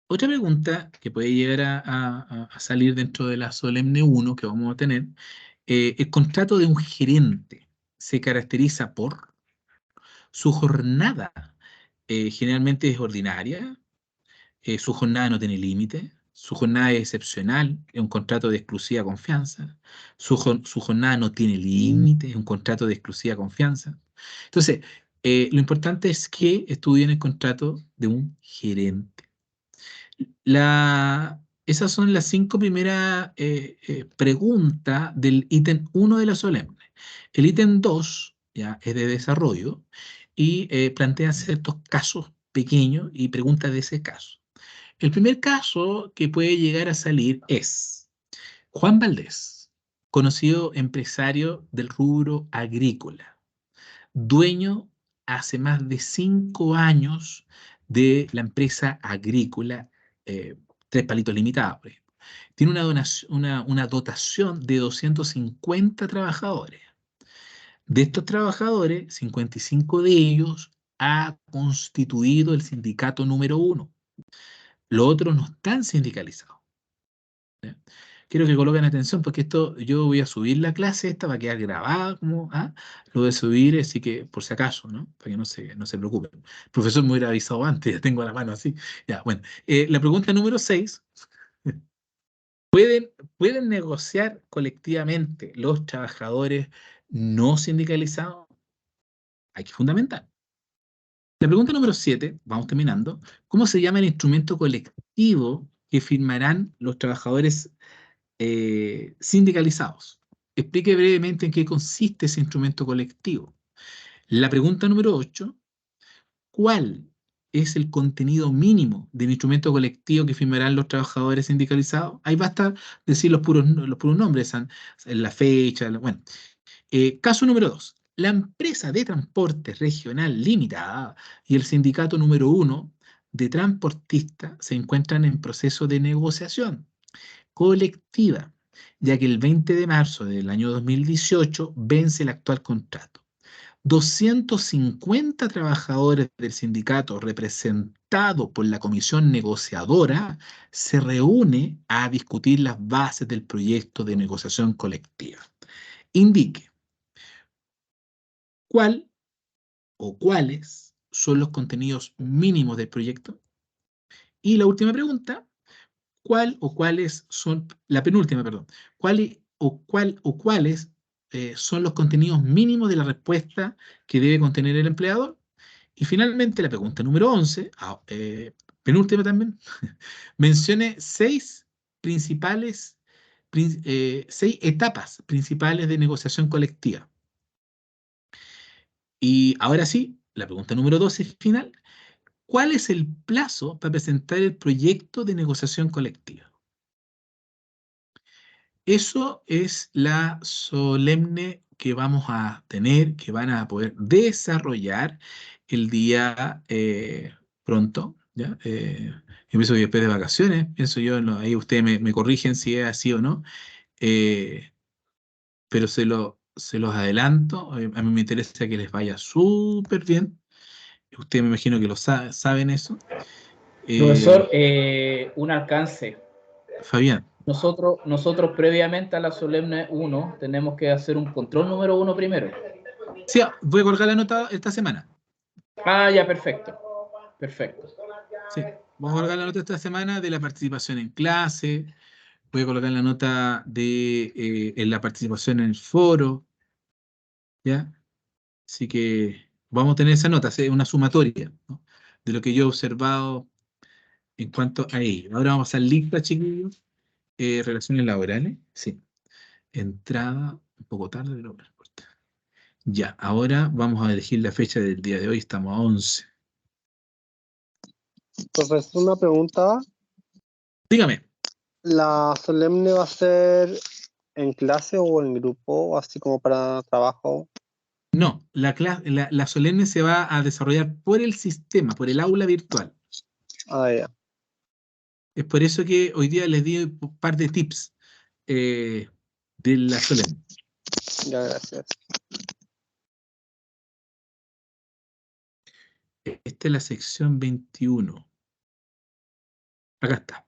Otra pregunta que puede llegar a salir dentro de la solemne 1 que vamos a tener, el contrato de un gerente se caracteriza por su jornada, generalmente es ordinaria, su jornada no tiene límite, su jornada es excepcional, es un contrato de exclusiva confianza, su jornada no tiene límite, es un contrato de exclusiva confianza. Entonces, lo importante es que estudien el contrato de un gerente. Esas son las 5 primeras preguntas del ítem 1 de la solemne. El ítem 2 ya es de desarrollo y plantea ciertos casos pequeños y preguntas de ese caso. El primer caso que puede llegar a salir es Juan Valdés, conocido empresario del rubro agrícola, dueño hace más de 5 años de la empresa agrícola Tres Palitos Limitada, por ejemplo. Tiene una dotación de 250 trabajadores. De estos trabajadores, 55 de ellos ha constituido el sindicato número 1. Los otros no están sindicalizados. ¿Ya? Quiero que coloquen atención porque esto yo voy a subir la clase, esta va a quedar grabada, lo voy a subir, así que por si acaso, ¿no? Para que no se preocupen. El profesor me hubiera avisado antes, ya tengo la mano así. Ya, bueno. La pregunta número 6. ¿Pueden negociar colectivamente los trabajadores no sindicalizados? Hay que fundamentar. La pregunta número 7, vamos terminando. ¿Cómo se llama el instrumento colectivo que firmarán los trabajadores sindicalizados? Explique brevemente en qué consiste ese instrumento colectivo. La pregunta número 8, ¿cuál es el contenido mínimo del instrumento colectivo que firmarán los trabajadores sindicalizados? Ahí basta decir los puros nombres, la fecha, bueno. Caso número 2. La empresa de transporte regional limitada y el sindicato número 1 de transportistas se encuentran en proceso de negociación colectiva, ya que el 20 de marzo del año 2018 vence el actual contrato. 250 trabajadores del sindicato representado por la comisión negociadora se reúne a discutir las bases del proyecto de negociación colectiva. Indique cuál o cuáles son los contenidos mínimos del proyecto. Y la última pregunta, ¿cuál o cuáles son, la penúltima, perdón, cuáles son los contenidos mínimos de la respuesta que debe contener el empleador? Y finalmente, la pregunta número 11, penúltima también, mencione 6 etapas principales de negociación colectiva. Y ahora sí, la pregunta número 12 final, ¿cuál es el plazo para presentar el proyecto de negociación colectiva? Eso es la solemne que vamos a tener, que van a poder desarrollar el día pronto, ¿ya? Yo pienso que después de vacaciones, pienso yo, ahí ustedes me corrigen si es así o no, pero se los adelanto, a mí me interesa que les vaya súper bien. Ustedes me imagino que lo saben eso. Profesor, un alcance. Fabián. Nosotros previamente a la solemne 1 tenemos que hacer un control número 1 primero. Sí, voy a colgar la nota esta semana. Ah, ya, perfecto. Perfecto. Sí, vamos a colocar la nota esta semana de la participación en clase. Voy a colocar la nota de en la participación en el foro. ¿Ya? Así que vamos a tener esa nota, es una sumatoria, ¿no? De lo que yo he observado en cuanto a ello. Ahora vamos al link, chiquillos. Relaciones laborales. Sí. Entrada, un poco tarde, pero no importa. Ya, ahora vamos a elegir la fecha del día de hoy. Estamos a 11. Profesor, una pregunta. Dígame. ¿La solemne va a ser en clase o en grupo, así como para trabajo? No, la solemne se va a desarrollar por el sistema, por el aula virtual. Ah, ya. Es por eso que hoy día les di un par de tips de la solemne. Ya, gracias. Esta es la sección 21. Acá está.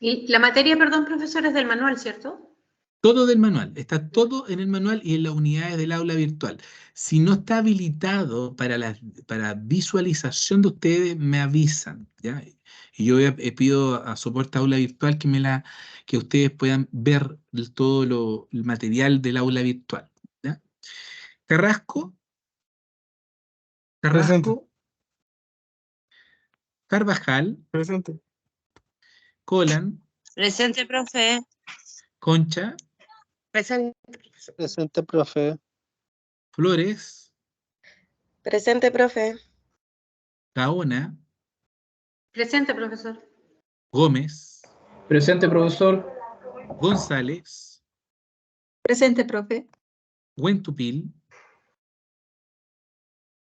Y la materia, perdón, profesor, es del manual, ¿cierto? Todo del manual. Está todo en el manual y en las unidades del aula virtual. Si no está habilitado para visualización de ustedes, me avisan, ¿ya? Y yo pido a soporte aula virtual que ustedes puedan ver todo el material del aula virtual, ¿ya? Carrasco, Presente. Carvajal, Presente. Colan, Presente, profe. Concha, Presente. Presente, profe. Flores, Presente, profe. Gaona, Presente, profesor. Gómez, Presente, profesor. González, Presente, profe. Huentupil,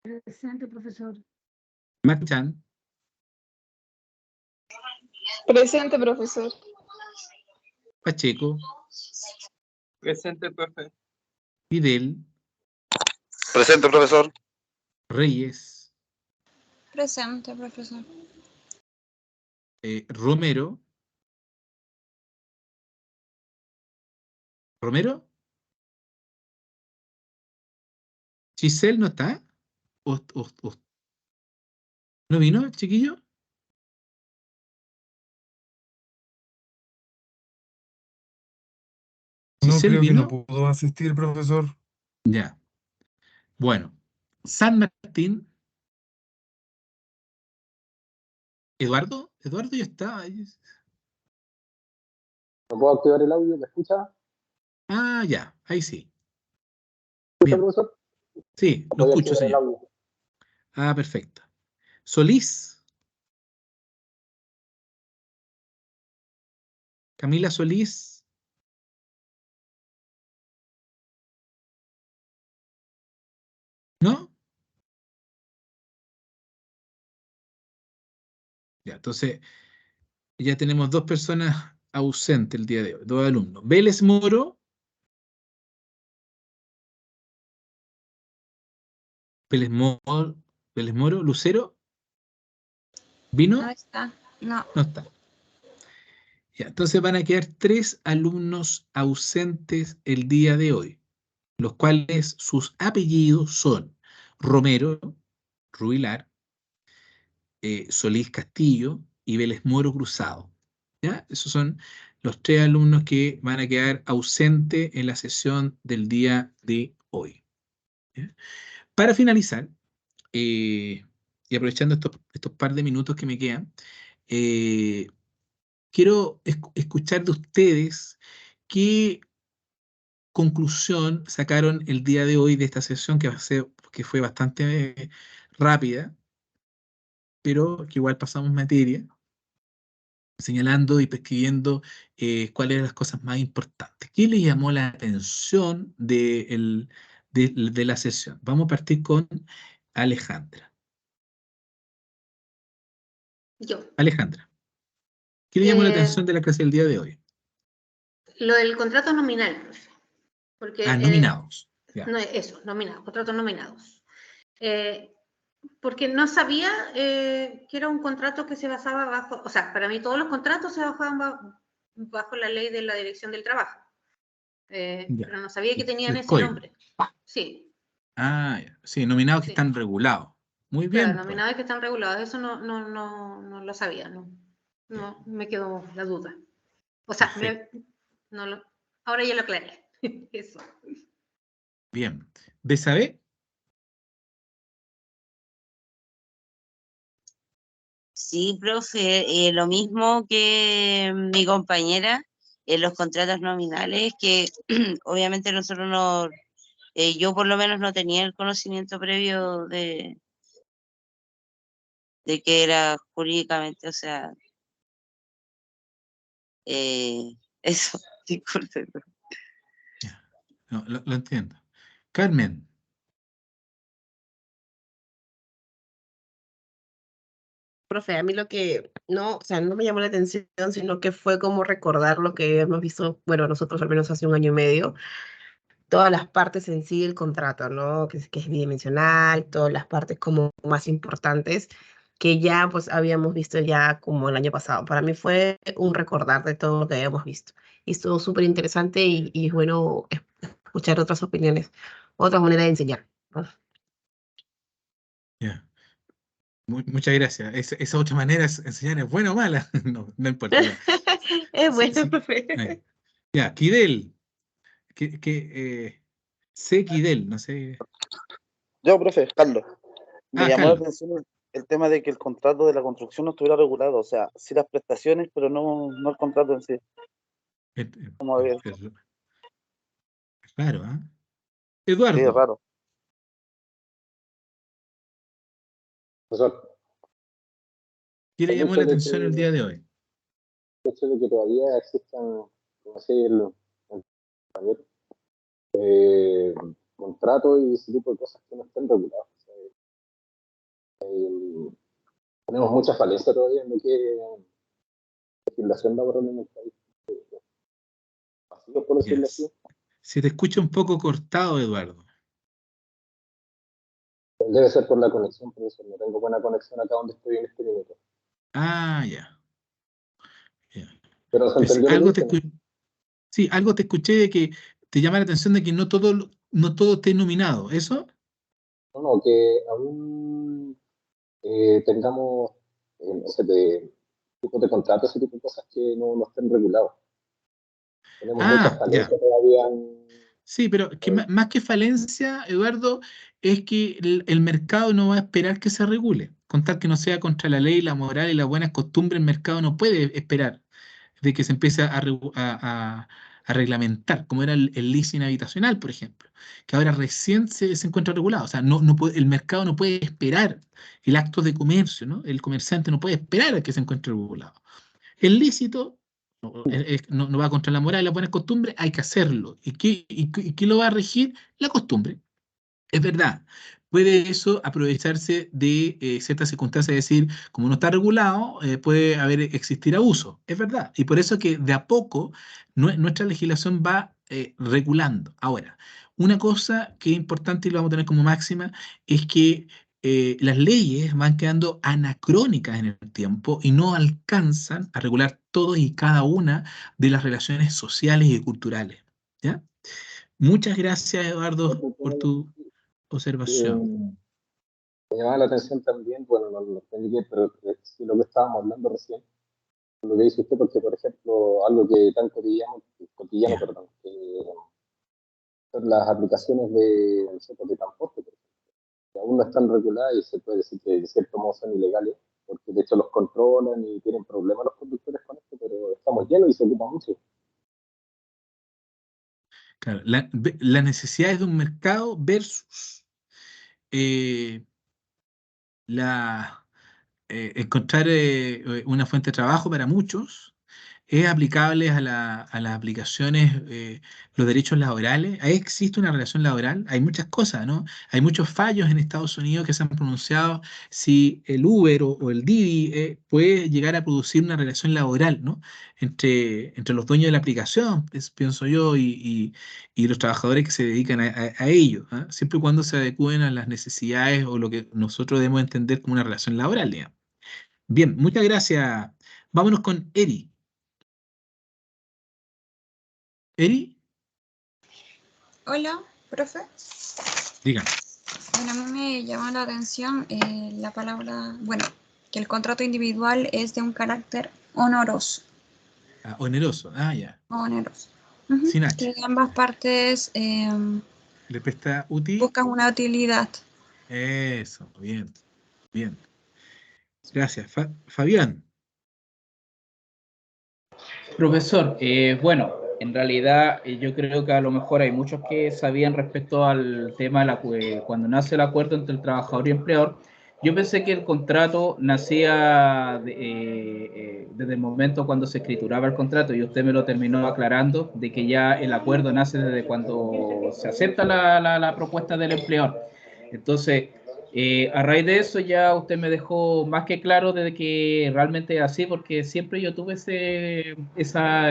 Presente, profesor. Marchán, Presente, profesor. Pacheco, Presente, profe. Fidel, Presente, profesor. Reyes, Presente, profesor. Romero. ¿Romero? ¿Giselle no está? ¿No vino, chiquillo? No, ¿Giselle creo que no vino? pudo asistir, profesor. Ya. Bueno. San Martín. ¿Eduardo? ¿Eduardo ya está? ¿No puedo activar el audio? ¿Me escucha? Ah, ya. Ahí sí. ¿Escucha, Bien. profesor? Sí, lo Voy a escucho, activar el señor. audio. Ah, perfecto. Solís. Camila Solís. ¿No? Ya, entonces ya tenemos dos personas ausentes el día de hoy, dos alumnos. Vélez Moro. Vélez Moro, Lucero. ¿Vino? No está. No. No está. Ya, entonces van a quedar 3 alumnos ausentes el día de hoy, los cuales sus apellidos son Romero, Rubilar, Solís Castillo y Vélez Moro Cruzado. ¿Ya? Esos son los 3 alumnos que van a quedar ausentes en la sesión del día de hoy. ¿Ya? Para finalizar, y aprovechando estos par de minutos que me quedan, quiero escuchar de ustedes qué conclusión sacaron el día de hoy de esta sesión que fue bastante rápida, pero que igual pasamos materia, señalando y prescribiendo cuáles eran las cosas más importantes. ¿Qué le llamó la atención de la sesión? Vamos a partir con Alejandra. Yo. Alejandra, ¿qué le llamó la atención de la clase del día de hoy? Lo del contrato nominal, profe. Porque, nominados. Ya. No, eso, nominados, contratos nominados. Porque no sabía que era un contrato que se basaba bajo, o sea, para mí todos los contratos se bajaban bajo la ley de la Dirección del Trabajo. Pero no sabía que tenían El ese código. nombre. Sí. Ah, ya. Sí, nominados que Sí. están regulados. Muy Claro, bien. pues. nominados que están regulados, eso no lo sabía, no me quedó la duda. O sea, ahora ya lo aclaré. Eso. Bien. ¿Besabé? Sí, profe, lo mismo que mi compañera en los contratos nominales, que obviamente nosotros no, yo por lo menos no tenía el conocimiento previo de que era jurídicamente, o sea, eso, disculpe. Ya. No, lo entiendo. Carmen. Profe, a mí lo que no, o sea, no me llamó la atención, sino que fue como recordar lo que hemos visto, bueno, nosotros al menos hace un año y medio, todas las partes en sí del contrato, ¿no? Que es bidimensional, todas las partes como más importantes que ya pues habíamos visto ya como el año pasado. Para mí fue un recordar de todo lo que habíamos visto. Y estuvo súper interesante y es bueno escuchar otras opiniones, otra manera de enseñar, ¿no? Ya. Muchas gracias. Esa otra manera de enseñar es buena o mala. No importa. Ya. Es Sí, bueno, sí. profe. Ya, Kidel. Sé Kidel, no sé. Yo, profe, Carlos. Me llamó la Carlos. atención el tema de que el contrato de la construcción no estuviera regulado, o sea, sí las prestaciones, pero no el contrato en sí. ¿Cómo ver? Es raro, ¿ah? Sí, es Eduardo. raro. Profesor, ¿Qué le el llamó hecho la de atención el día de hoy? que todavía existan, como decía el compañero, contratos y ese tipo de cosas que no estén reguladas. O sea, tenemos mucha falencia todavía en lo que es legislación laboral en el país. Vacíos, por decirlo así. Se te escucha un poco cortado, Eduardo. Debe ser por la conexión, profesor. No tengo buena conexión acá donde estoy en este minuto. Ah, ya. Pero se entendió lo que dije, ¿no? Sí, algo te escuché de que te llama la atención de que no todo esté nominado. ¿Eso? No, que aún tengamos ese tipo de contratos, ese tipo de cosas que no estén regulados. Tenemos muchas Ya. falencias todavía. Sí, pero que más que falencia, Eduardo, es que el mercado no va a esperar que se regule. Con tal que no sea contra la ley, la moral y las buenas costumbres, el mercado no puede esperar de que se empiece a reglamentar, como era el leasing habitacional, por ejemplo, que ahora recién se encuentra regulado. O sea, el mercado no puede esperar el acto de comercio, ¿no? El comerciante no puede esperar a que se encuentre regulado. El lícito no va contra la moral y las buenas costumbres, hay que hacerlo. ¿Y qué lo va a regir? La costumbre. Es verdad. Puede eso aprovecharse de ciertas circunstancias, es decir, como no está regulado, puede existir abuso. Es verdad. Y por eso que de a poco nuestra legislación va regulando. Ahora, una cosa que es importante y lo vamos a tener como máxima es que las leyes van quedando anacrónicas en el tiempo y no alcanzan a regular todas y cada una de las relaciones sociales y culturales. ¿Ya? Muchas gracias, Eduardo, por tu observación. Me llamaba la atención también, bueno, no lo entendí bien, pero sí lo que estábamos hablando recién, lo que dice usted, porque, por ejemplo, algo que tan cotidiano, perdón, son las aplicaciones de transporte, por ejemplo, que aún no están reguladas y se puede decir que de cierto modo son ilegales, porque de hecho los controlan y tienen problemas los conductores con esto, pero estamos llenos y se ocupa mucho. Claro, las necesidades de un mercado versus eh, encontrar una fuente de trabajo para muchos es aplicable a las aplicaciones, los derechos laborales. Ahí existe una relación laboral, hay muchas cosas, ¿no? Hay muchos fallos en Estados Unidos que se han pronunciado si el Uber o el Didi puede llegar a producir una relación laboral, ¿no? Entre los dueños de la aplicación, pienso yo, y los trabajadores que se dedican a ello, ¿ah? Siempre y cuando se adecúen a las necesidades o lo que nosotros debemos entender como una relación laboral, digamos. Bien, muchas gracias. Vámonos con Eri. ¿Eri? Hola, profe. Dígame. Bueno, a mí me me llama la atención la palabra, bueno, que el contrato individual es de un carácter honoroso. Ah, oneroso, ya. Oneroso. Sin H. Que ambas partes Le presta útil. buscan una utilidad. Eso, bien, bien. Gracias. Fabián. Profesor, bueno, en realidad yo creo que a lo mejor hay muchos que sabían respecto al tema de cuando nace el acuerdo entre el trabajador y empleador. Yo pensé que el contrato nacía desde el momento cuando se escrituraba el contrato, y usted me lo terminó aclarando de que ya el acuerdo nace desde cuando se acepta la propuesta del empleador. Entonces, a raíz de eso ya usted me dejó más que claro de que realmente es así, porque siempre yo tuve ese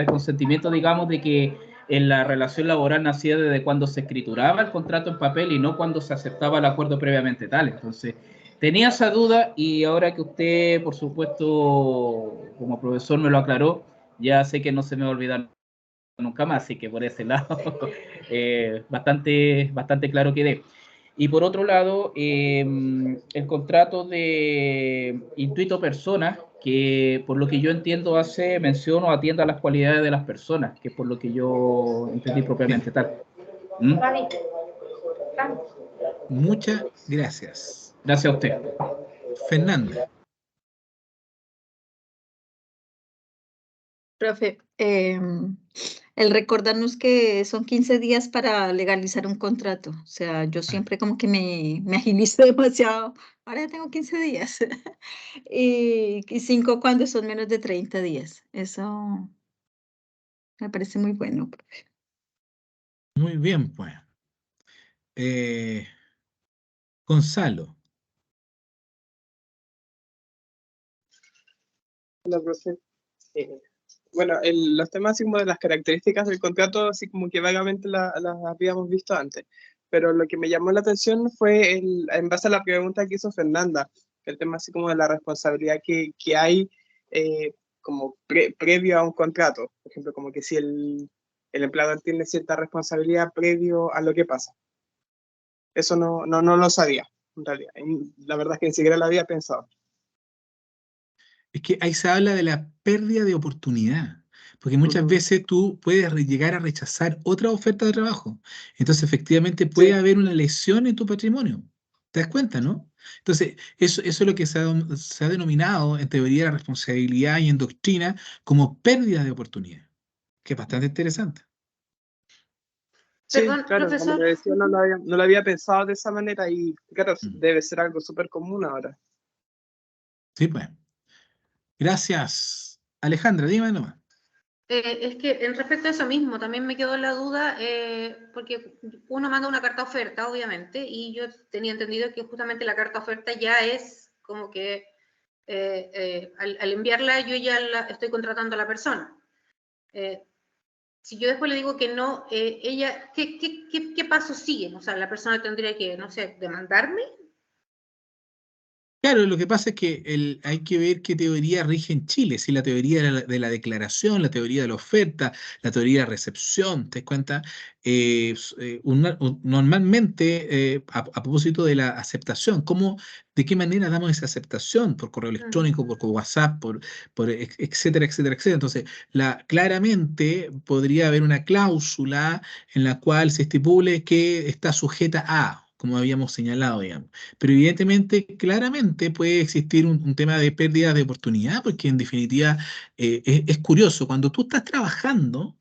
consentimiento, digamos, de que en la relación laboral nacía desde cuando se escrituraba el contrato en papel y no cuando se aceptaba el acuerdo previamente tal. Entonces, tenía esa duda, y ahora que usted, por supuesto, como profesor me lo aclaró, ya sé que no se me va a olvidar nunca más, así que por ese lado bastante claro quedé. Y por otro lado, el contrato de Intuito Personas, que por lo que yo entiendo hace mención o atiende a las cualidades de las personas, que es por lo que yo entendí propiamente tal. Muchas gracias. Gracias a usted. Fernanda. Profe, el recordarnos que son 15 días para legalizar un contrato. O sea, yo siempre como que me agilizo demasiado. Ahora ya tengo 15 días. y 5 cuando son menos de 30 días. Eso me parece muy bueno, profe. Muy bien, pues. Gonzalo. Hola, profe. Bueno, los temas así como de las características del contrato, así como que vagamente las habíamos visto antes, pero lo que me llamó la atención fue en base a la pregunta que hizo Fernanda, el tema así como de la responsabilidad que hay como previo a un contrato, por ejemplo, como que si el empleador tiene cierta responsabilidad previo a lo que pasa. Eso no lo sabía, en realidad. La verdad es que ni siquiera lo había pensado. Es que ahí se habla de la pérdida de oportunidad, porque muchas veces tú puedes llegar a rechazar otra oferta de trabajo. Entonces, efectivamente, puede haber una lesión en tu patrimonio. ¿Te das cuenta, no? Entonces, eso es lo que se ha denominado en teoría de la responsabilidad y en doctrina como pérdida de oportunidad, que es bastante interesante. Sí, Perdón, claro, profesor. como le decía, no lo había pensado de esa manera y claro, debe ser algo súper común ahora. Sí, pues. Gracias. Alejandra, dime nomás. Es que en respecto a eso mismo, también me quedó la duda, porque uno manda una carta oferta, obviamente, y yo tenía entendido que justamente la carta oferta ya es como que al enviarla yo ya estoy contratando a la persona. Si yo después le digo que no, ella, ¿qué pasos siguen? O sea, la persona tendría que, no sé, demandarme. Claro, lo que pasa es que hay que ver qué teoría rige en Chile, si la teoría de la declaración, la teoría de la oferta, la teoría de recepción, ¿te das cuenta? Normalmente, a propósito de la aceptación, ¿de qué manera damos esa aceptación? ¿Por correo electrónico, por WhatsApp, etcétera, etcétera, etcétera? Entonces, claramente podría haber una cláusula en la cual se estipule que está sujeta a, como habíamos señalado, digamos. Pero evidentemente, claramente puede existir un tema de pérdida de oportunidad, porque en definitiva es curioso, cuando tú estás trabajando,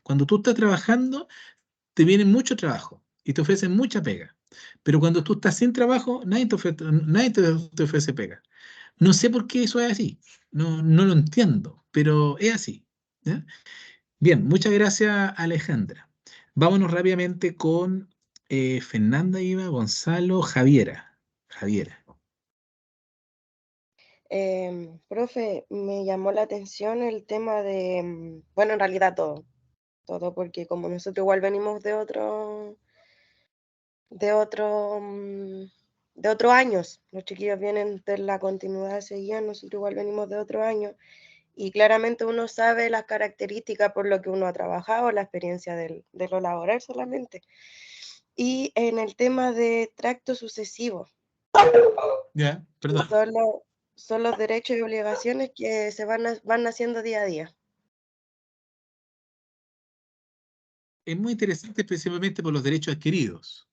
te viene mucho trabajo y te ofrecen mucha pega. Pero cuando tú estás sin trabajo, nadie te ofrece pega. No sé por qué eso es así, no lo entiendo, pero es así. ¿Ya? Bien, muchas gracias, Alejandra. Vámonos rápidamente con Fernanda, Iva, Gonzalo, Javiera. Profe, me llamó la atención el tema de, bueno, en realidad todo, porque como nosotros igual venimos de otros años, los chiquillos vienen de la continuidad de ese guía, nosotros igual venimos de otro año, y claramente uno sabe las características por lo que uno ha trabajado, la experiencia de lo laboral solamente. Y en el tema de tracto sucesivo, Ya, perdón. Son los derechos y obligaciones que se van naciendo día a día. Es muy interesante principalmente por los derechos adquiridos.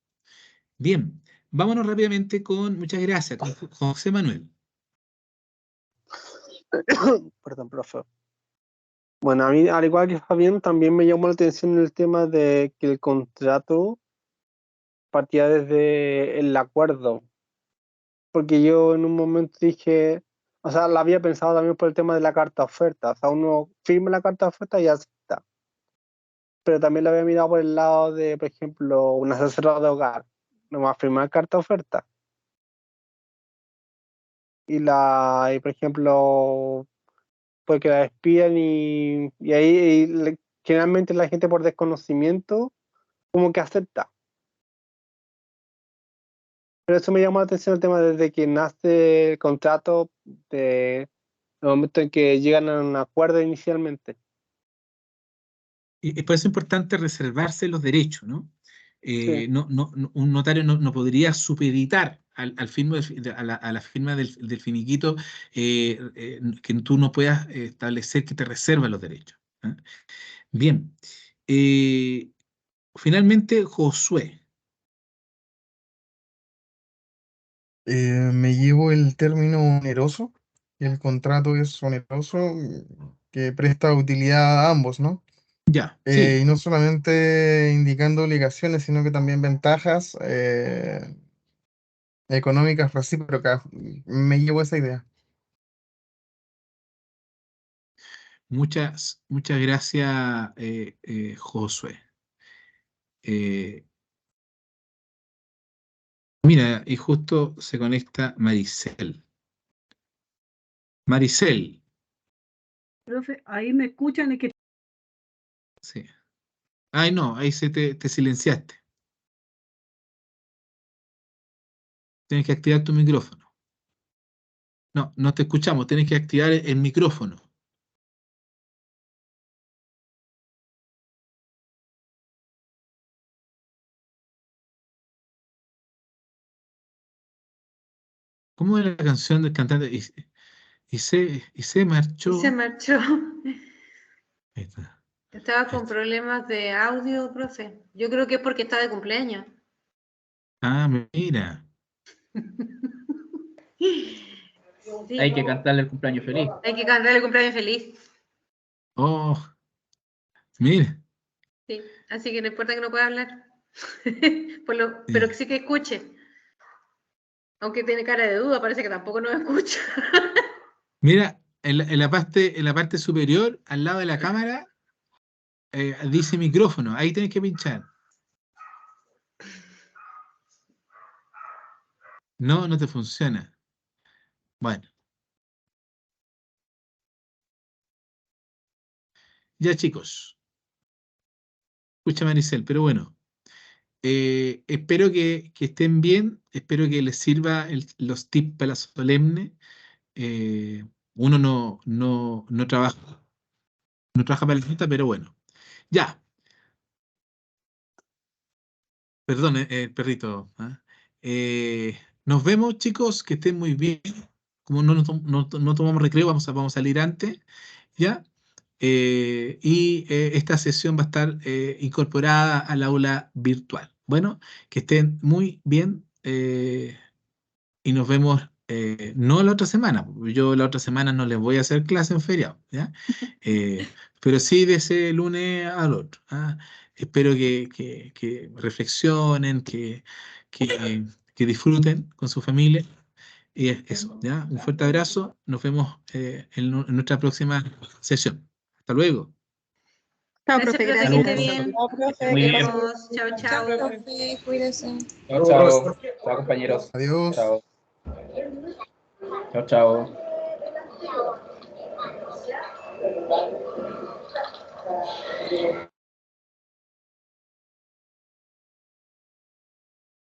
Bien, vámonos rápidamente con, muchas gracias, con José Manuel. Perdón, profe. Bueno, a mí, al igual que Fabián, también me llamó la atención el tema de que el contrato partía desde el acuerdo. Porque yo en un momento dije, o sea, lo había pensado también por el tema de la carta oferta. O sea, uno firma la carta oferta y acepta. Pero también lo había mirado por el lado de, por ejemplo, un asesor de hogar. No va a firmar carta oferta. Y por ejemplo, pues que la despidan y ahí generalmente la gente por desconocimiento como que acepta. Pero eso me llamó la atención el tema desde que nace el contrato, de el momento en que llegan a un acuerdo inicialmente. Y por eso es importante reservarse los derechos, ¿no? Sí. Un notario no podría supeditar a la firma del finiquito que tú no puedas establecer que te reserva los derechos. ¿Ah? Bien. Finalmente, Josué. Me llevo el término oneroso. El contrato es oneroso, que presta utilidad a ambos, ¿no? Ya, sí. Y no solamente indicando obligaciones, sino que también ventajas económicas recíprocas. Me llevo esa idea. Muchas gracias, Josué. Mira, y justo se conecta Maricel. Maricel. Profe, ahí me escuchan y que Sí. Ay, no, ahí te silenciaste. Tienes que activar tu micrófono. No, no te escuchamos, tienes que activar el micrófono. ¿Cómo era la canción del cantante? Y se marchó. Y se marchó. Ahí está. Estaba con problemas de audio, profe. Yo creo que es porque está de cumpleaños. Ah, mira. Sí. Hay que cantarle el cumpleaños feliz. Hay que cantarle el cumpleaños feliz. Oh, mira. Sí, así que no importa que no pueda hablar. Pero que sí que escuche. Aunque tiene cara de duda, parece que tampoco nos escucha. Mira, en la parte superior, al lado de la cámara, dice micrófono. Ahí tienes que pinchar. No, no te funciona. Bueno. Ya, chicos. Escucha, Maricel, pero bueno. Espero que estén bien. Espero que les sirva los tips para la solemne. Uno no trabaja para la junta, pero bueno. Ya. Perdón, perrito. ¿Ah? Nos vemos, chicos. Que estén muy bien. Como no tomamos recreo, vamos a salir antes. ¿Ya? Esta sesión va a estar incorporada al aula virtual. Bueno, que estén muy bien y nos vemos no la otra semana. Yo la otra semana no les voy a hacer clase en feriado, ¿ya? Pero sí de ese lunes al otro. ¿Ah? Espero que reflexionen, que disfruten con su familia. Y eso, ¿ya? Un fuerte abrazo. Nos vemos en nuestra próxima sesión. Hasta luego. Chao, Gracias, profe, profe, que gracias. esté bien. No, profe, Muy que bien. pasen Chao, chao. profe, cuídese. Chao, chao. Chao, compañeros. Adiós. Chao. Chao, chao.